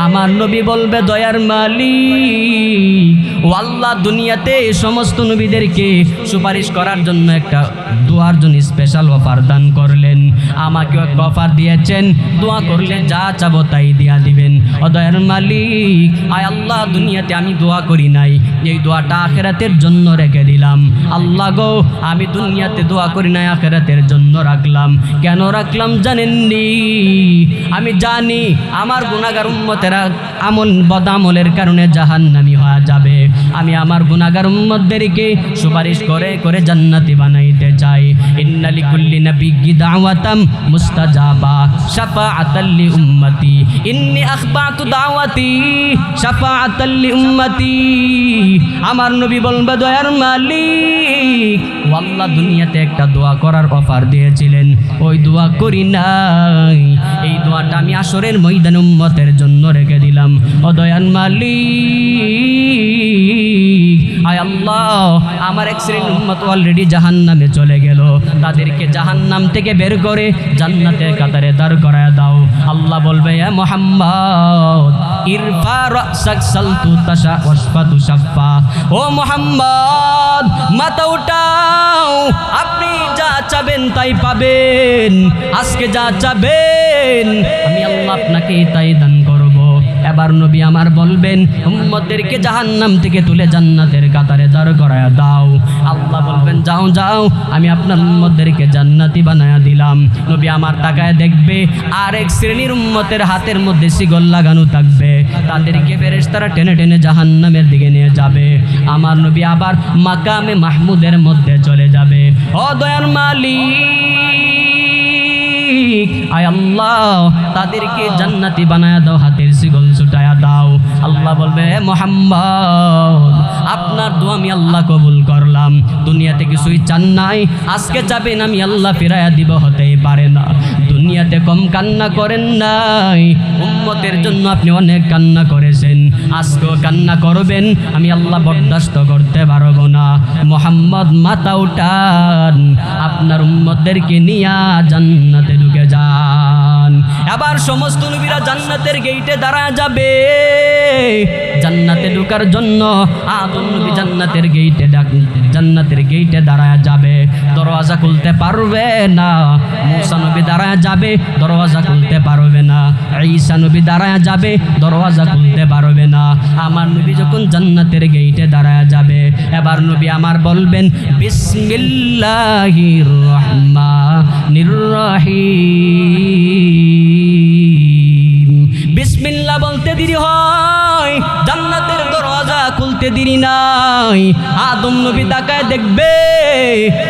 আমার নবী বলবে দয়ার মালিক ও আল্লাহ, দুনিয়াতে সমস্ত নবীদেরকে সুপারিশ করার জন্য একটা দোয়ার জন্য স্পেশাল অফার দান করলেন, আমাকেও একটা অফার দিয়েছেন, দোয়া করলে যা চাবো তাই দিয়া দিবেন। ও দয়ার মালিক, আয় আল্লাহ, দুনিয়াতে আমি দোয়া করি নাই, এই দোয়াটা আখিরাতের জন্য রেখে দিলাম। আল্লাহ গো, আমি দুনিয়াতে দোয়া করি নাই, আখিরাতের জন্য রাখলাম। কেন রাখলাম জানেননি? আমি জানি আমার গুনাহগার উম্মতেরা আমল বদামলের কারণে জাহান্নামী হয়ে যাবে। আমি আমার গুনাহগার উম্মতদেরকে সুপারিশ করে করে জান্নাতি বানাইতে চাই। ইন্না লিকুল্লি নাবিয়্যি দাওয়াতাম মুস্তাজাবা শাফাআতাল লি উম্মতি, ইন্নী আখবাতু দাওয়াতি শাফাআতাল লি উম্মতি। আমার নবী বলবে দয়ার মালিক, আল্লাহ দুনিয়াতে একটা দোয়া করার অফার দিয়েছিলেন, ওই দোয়া করি নাই, এই দোয়াটা আমি আসরের ময়দানে উম্মতের জন্য রেখে দিলাম। ও দয়ার মালিক, আয় আল্লাহ, আমার এক শ্রেণীর উম্মত অলরেডি জাহান্নামে চলে গেল, তাদেরকে জাহান্নাম থেকে বের করে জান্নাতের কাতারে দাঁড় করায় দাও। আল্লাহ বলবে ইয়া মুহাম্মদ ইরফা রাসাক সালতু তাশা ওয়াশফাতু শাফা। ও মুহাম্মদ, মাথা উঠাও, আপনি যা চাবেন তাই পাবেন, আজকে যা চাবেন আমি আল্লাহ আপনাকে তাই দান করব। এবার নবী আমার বলবেন উম্মতদেরকে জাহান্নাম থেকে তুলে জান্নাতের কাতারে দাঁড় করায়া দাও। আল্লাহ বলবেন যাও যাও, আমি আপনার উম্মতদেরকে জান্নাতি বানায়া দিলাম। নবী আমার তাকায় দেখবে আরেক শ্রেণীর উম্মতের হাতের মধ্যে শিকল লাগানো থাকবে, তাদেরকে ফেরেশতারা টেনে টেনে জাহান্নামের দিকে নিয়ে যাবে। আমার নবী আবার মাকামে মাহমুদের মধ্যে চলে যাবে। ও দয়ার মালিক, আয় আল্লাহ, তাদেরকে জান্নাতি বানায়া দাও, হাতের শিকল ছুটায়া দাও। আল্লাহ বলবে মুহাম্মদ, আপনার দোয়া আমি আল্লাহ কবুল করলাম, দুনিয়াতে কিছুই চান নাই, আজকে যাবেন আমি আল্লাহ ফিরাইয়া দিব, হতেই পারে না। দুনিয়াতে কম কান্না করেন নাই, উম্মতের জন্য আপনি অনেক কান্না করেছেন, আজকেও কান্না করবেন, আমি আল্লাহ বরদাস্ত করতে পারবো না। মুহাম্মদ মাথা উঠান, আপনার উম্মতদেরকে নিয়া জান্নাতে ঢুকে যান। এবার সমস্ত নবীরা জান্নাতের গেইটে দাঁড়া যাবে। জান্নাতে ঢোকার জন্য আদম নবী জান্নাতের গেইটে দাঁড়ায় যাবে, দরওয়াজা খুলতে পারবে না। মুসা নবী দাঁড়ায় যাবে, দরওয়াজা খুলতে পারবে না। ঈসা নবী দাঁড়ায় যাবে, দরওয়াজা খুলতে পারবে না। আমার নবী যখন জান্নাতের গেইটে দাঁড়ায় যাবে, এবার নবী আমার বলবেন বিসমিল্লাহির রহমানির রহিম। বিসমিল্লাহ বলতে দেরি হয়, জান্নাতের দরওয়াজা খুলতে দেরি নাই। আদম নবী তাকায় দেখবে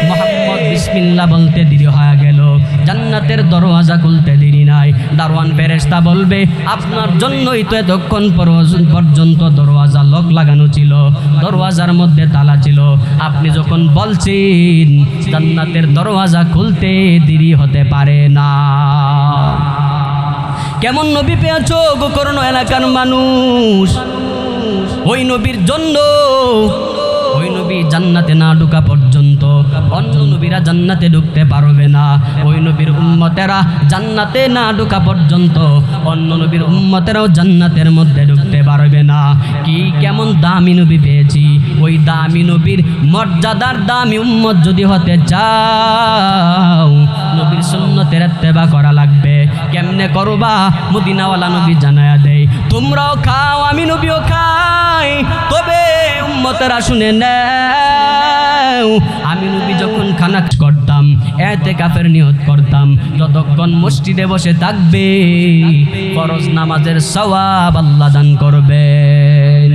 মুহাম্মদ বিসমিল্লাহ বলতে দেরি হয়ে গেল, জান্নাতের দরওয়াজা খুলতে দেরি নাই। দারওয়ান ফেরেশতা বলবে আপনার জন্যই তো এতক্ষণ পর্যন্ত দরওয়াজা লক লাগানো ছিল, দরওয়াজার মধ্যে তালা ছিল, আপনি যখন বলছেন জান্নাতের দরওয়াজা খুলতে দেরি হতে পারে না। কেমন নবী পেয়েছো গোকর্ণ এলাকার মানুষ? ওই নবীর জন্য ওই নবী জান্নাতে না ঢোকা পর্যন্ত অন্য নবীরা জান্নাতে ঢুকতে পারবে না। ওই নবীর উম্মতেরা জান্নাতে না ঢোকা পর্যন্ত অন্য নবীর উম্মতেরাও জান্নাতের মধ্যে ঢুকতে পারবে না। কি কেমন দামি নবী পেয়েছি! ওই দামি নবীর মর্যাদার দামি উম্মত যদি হতে চাও, নবীর সুন্নতের ইত্তেবা করা লাগবে। কেমনে করবা? মদিনাওয়ালা নবী জানায়া দেয়, তোমরাও খাও আমি নবীও খাই, তবে উম্মতেরা শুনে নাও, আমি নবী যখন খানা করতাম ইতিকাফের নিয়ত করতাম, যতক্ষণ মসজিদে বসে থাকবে ফরজ নামাজের সওয়াব আল্লাহ দান করবেন।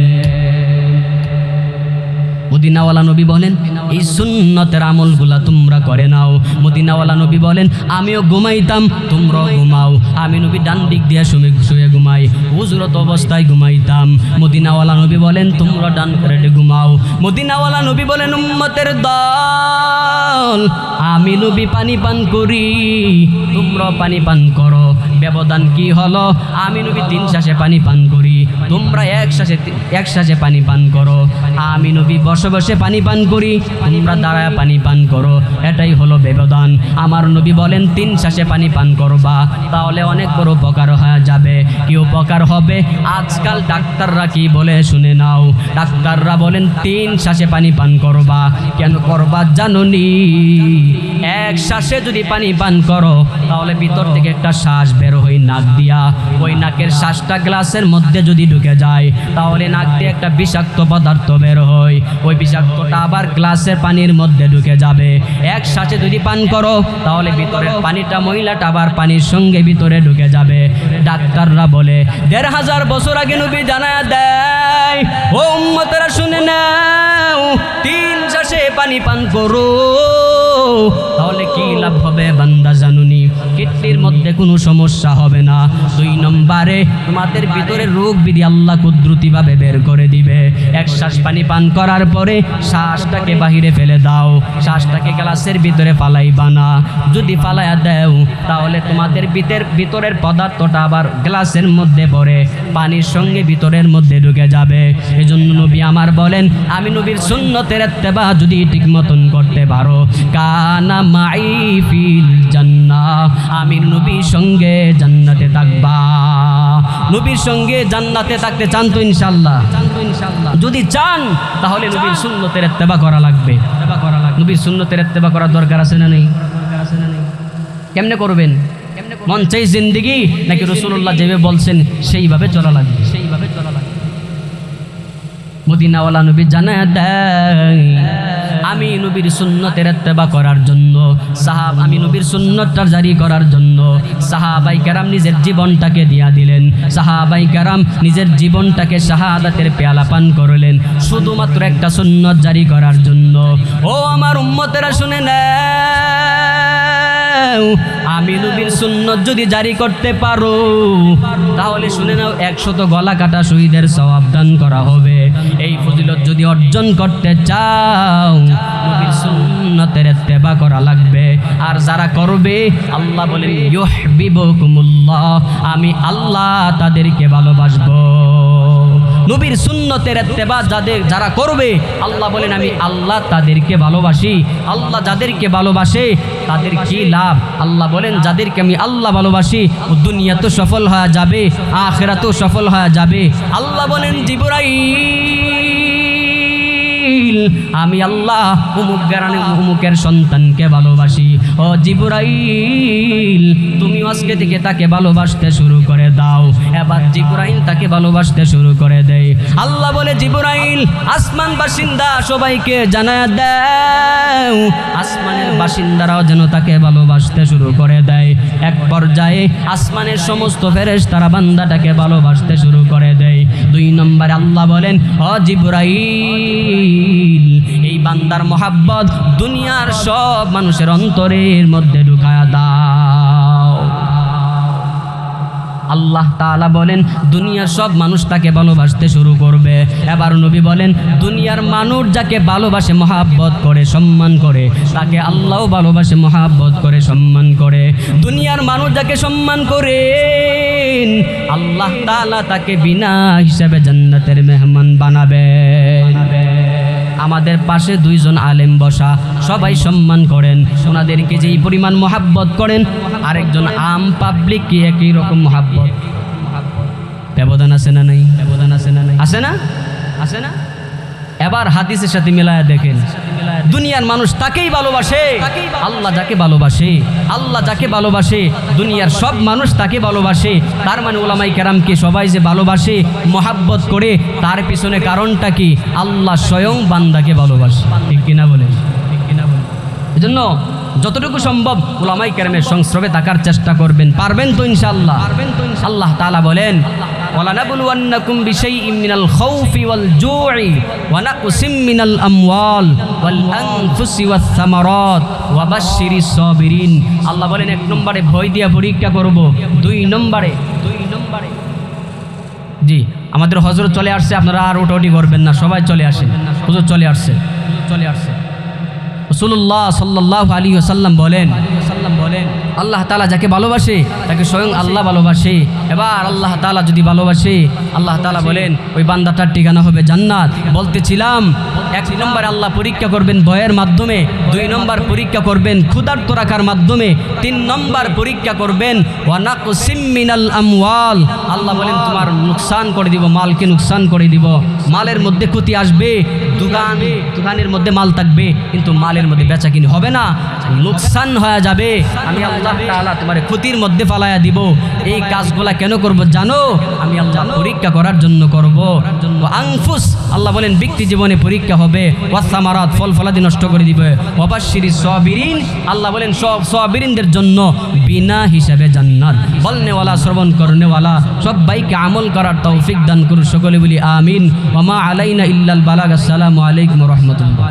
মদিনাওয়ালা নবী বলেন এই সুন্নতের আমলগুলা তোমরা করে নাও। মদিনাওয়ালা নবী বলেন আমিও ঘুমাইতাম, তোমরাও ঘুমাও। আমি নবী ডান দিক দিয়ে শুয়ে ঘুমাই, হুজুরত অবস্থায় ঘুমাইতাম। মদিনাওয়ালা নবী বলেন তোমরা ডান করে ঘুমাও। মদিনাওয়ালা নবী বলেন উম্মতের দল, আমি নবী পানি পান করি, তোমরাও পানি পান করো। ব্যবধান কি হলো? আমি নবী 3 শ্বাসে পানি পান করি, তোমরা এক শ্বাসে পানি পান করো। আমি নবী বসে বসে পানি পান করি, তোমরা দাঁড়ায় পানি পান করো। এটাই হলো ব্যবধান। আমার নবী বলেন 3 শ্বাসে পানি পান করবা, তাহলে অনেক বড় উপকার হয়ে যাবে। কি উপকার হবে? আজকাল ডাক্তাররা কি বলে শুনে নাও। ডাক্তাররা বলেন 3 শ্বাসে পানি পান করবা। কেন করবা জানোনি? এক শ্বাসে যদি পানি পান করো তাহলে ভিতর থেকে একটা শ্বাস বের হয় নাক দিয়া, ওই নাকের শ্বাসটা গ্লাসের মধ্যে যদি ঢুকে যায় তাহলে নাক দিয়ে একটা বিষাক্ত পদার্থ বের হয়, ওই বিষাক্তটা আবার গ্লাসের পানির মধ্যে ঢুকে যাবে। এক শ্বাসে যদি পান করো তাহলে ভিতরের পানিটা ময়লাটা আবার পানির সঙ্গে ভিতরে ঢুকে যাবে। ডাক্তাররা বলে 1500 বছর আগে নবী জানায়া দেয়, ও উম্মতেরা শুনে নাও, 3 শ্বাসে পানি পান করো, তাহলে কি লাভ হবে বান্দা জানুনি? কিডনির মধ্যে কোনো সমস্যা হবে না। 2 নম্বরে তোমাদের ভিতরে রোগ বিধি আল্লাহ কুদরতিভাবে বের করে দিবে। এক শ্বাস পানি পান করার পরে শ্বাসটাকে বাহিরে ফেলে দাও, শ্বাসটাকে গ্লাসের ভিতরে ফালাইবা না। যদি ফালাইয়া দাও তাহলে তোমাদের ভিতরের পদার্থটা আবার গ্লাসের মধ্যে পড়ে পানির সঙ্গে ভিতরের মধ্যে ঢুকে যাবে। এজন্য নবী আমার বলেন আমি নবীর সুন্নতের ইত্তেবা যদি ঠিক মতন করতে পারো, কানা মাই ফিল জান্নাহ, আমি নবীর সঙ্গে জান্নাতে থাকবা। নবীর সঙ্গে জান্নাতে থাকতে চান তো ইনশাআল্লাহ? যদি চান তাহলে নবীর সুন্নতের ইত্তেবা করা লাগবে। নবীর সুন্নতের ইত্তেবা করার দরকার আছে না নেই? কেমনে করবেন? মন চাই জিন্দেগি নাকি রাসূলুল্লাহ যেভাবে বলছেন সেইভাবে চলা লাগবে? মদিনাওয়ালা নবী জানায়া দেয় আমি নবীর সুন্নতের ইত্তেবা করার জন্য, আমি নবীর সুন্নতটা জারি করার জন্য সাহাবায়ে কেরাম নিজের জীবনটাকে দিয়া দিলেন। সাহাবায়ে কেরাম নিজের জীবনটাকে শাহাদাতের পেয়ালা পান করলেন শুধুমাত্র একটা সুন্নত জারি করার জন্য। ও আমার উম্মতেরা শুনে নাও, আমি নবীর সুন্নত যদি জারি করতে পারো তাহলে শুনে নাও 100 গলা কাটা শহীদের সওয়াব দান করা হবে। এই ফজিলত যদি অর্জন করতে চাও নবীর সুন্নতের ইত্তেবা করা লাগবে। আর যারা করবে আল্লাহ বলেন ইউহিব্বুকুমুল্লাহ, আমি আল্লাহ তাদেরকে ভালোবাসবো। নবীর সুন্নতের ইত্তেবা যারা করবে আল্লাহ বলেন আমি আল্লাহ তাদেরকে ভালোবাসি। আল্লাহ যাদেরকে ভালোবাসে তাদের কি লাভ? আল্লাহ বলেন যাদেরকে আমি আল্লাহ ভালোবাসি ও দুনিয়া তো সফল হয়ে যাবে, আখিরাতেও সফল হয়ে যাবে। আল্লাহ বলেন জিবরাইল, আমি আল্লাহ অমুক গ্রামে অমুকের সন্তানকে ভালোবাসি। ও জিবরাইল, তুমি আজকে থেকে তাকে ভালোবাসতে শুরু করে দাও। এবার জিবরাইল তাকে ভালোবাসতে শুরু করে দেয়। আল্লাহ বলে জিবরাইল আসমান বাসিন্দা সবাইকে জানায়া দাও, আসমানের বাসিন্দারাও যেন তাকে ভালোবাসতে শুরু করে দেয়। এক পর্যায়ে আসমানের সমস্ত ফেরেশতারা বান্দাটাকে ভালোবাসতে শুরু করে দেয়। 2 নম্বরে আল্লাহ বলেন ও জিবরাইল, এই বান্দার মোহাব্বত দুনিয়ার সব মানুষের অন্তরের মধ্যে ঢুকায়া দাও। আল্লাহ তাআলা বলেন দুনিয়ার সব মানুষ তাকে ভালোবাসতে শুরু করবে। এবার নবী বলেন দুনিয়ার মানুষ যাকে ভালোবাসে, মহাব্বত করে, সম্মান করে, তাকে আল্লাহও ভালোবাসে, মহাব্বত করে, সম্মান করে। দুনিয়ার মানুষ যাকে সম্মান করে আল্লাহ তাআলা তাকে বিনা হিসাবে জান্নাতের মেহমান বানাবেন। আমাদের পাশে দুইজন আলেম বসা, সবাই সম্মান করেন, ওনাদেরকে যেই পরিমাণ মোহাব্বত করেন আরেকজন আম পাবলিক কি একই রকম মোহাব্বত। ব্যবধান আছে না নাই? ব্যবধান আছে না নাই? আছে না? আছে না? এবার হাদিসের সাথে মিলায়া দেখেন, দুনিয়ার মানুষ তাকেই ভালোবাসে আল্লাহ যাকে ভালোবাসে, আল্লাহ যাকে ভালোবাসে দুনিয়ার সব মানুষ তাকে ভালোবাসে। তার মানে ওলামায়ে কেরামকে সবাই যে ভালোবাসে মহাব্বত করে, তার পিছনে কারণটা কি? আল্লাহ স্বয়ং বান্দাকে ভালোবাসে। ঠিক কিনা বলেন? ঠিক কিনা বলেন? এজন্য যতটুকু সম্ভব ওলামায়ে কেরামের সংস্রবে থাকার চেষ্টা করবেন। পারবেন তো ইনশাআল্লাহ? পারবেন তো ইনশাআল্লাহ? আল্লাহ তাআলা বলেন, ওয়ালানাবলুওয়ান্নাকুম বিশাইইম মিনাল খাউফি ওয়াল জু'i ওয়া নাকসিম মিনাল আমওয়াল ওয়াল আনফুসি ওয়াস সামারাত ওয়া বাশশিরিস সাবিরিন। আল্লাহ বলেন, এক নম্বরে ভয় দিয়া পরীক্ষা করব, দুই নম্বরে জি আমাদের হযরত চলে আসছে, আপনারা আর ওটাওটি করবেন না, সবাই চলে আসেন। হুজুর চলে আসছে, চলে আসছে। রাসূলুল্লাহ সাল্লাল্লাহু আলাইহি ওয়াসাল্লাম বলেন, আল্লাহ তাআলা যাকে ভালোবাসে তাকে স্বয়ং আল্লাহ ভালোবাসে। এবার আল্লাহ তাআলা যদি ভালোবাসে, আল্লাহ তাআলা বলেন ওই বান্দাটার ঠিকানা হবে জান্নাত। বলতেছিলাম, এক নম্বরে আল্লাহ পরীক্ষা করবেন ভয়ের মাধ্যমে, দুই নম্বর পরীক্ষা করবেন ক্ষুধার্ত রাখার মাধ্যমে, তিন নম্বর পরীক্ষা করবেন ওয়া নাকসিম মিনাল আমওয়াল। আল্লাহ বলেন তোমার নুকসান করে দিব, মালকে নুকসান করে দিব। মালের মধ্যে ক্ষতি আসবে, দোকানের মধ্যে মাল থাকবে কিন্তু মালের মধ্যে বেচা কিনি হবে না, নুকসান হয়ে যাবে। আমি আল্লাহ তাআলা তোমার ক্ষতির মধ্যে ফালায়া দিব। এই কাজগুলা কেন করব জানো? আমি আল্লাহ পরীক্ষা করার জন্য করব। আনফুস, আল্লাহ বলেন ব্যক্তি জীবনে পরীক্ষা হবে। ওয়াস সামারাত, ফল ফলাদি নষ্ট করে দিবে। ওয়া বাশশিরিস সাবিরিন, আল্লাহ বলেন সব সাবিরিনদের জন্য বিনা হিসাবে জান্নাত। বলনেওয়ালা, শ্রবণ করনেওয়ালা সবাইকে আমল করার তৌফিক দান করুন। সকলে বলি আমিন। ওয়া মা আলাইনা ইল্লাল বালাগ। আসসালামু আলাইকুম ওয়া রাহমাতুল্লাহ।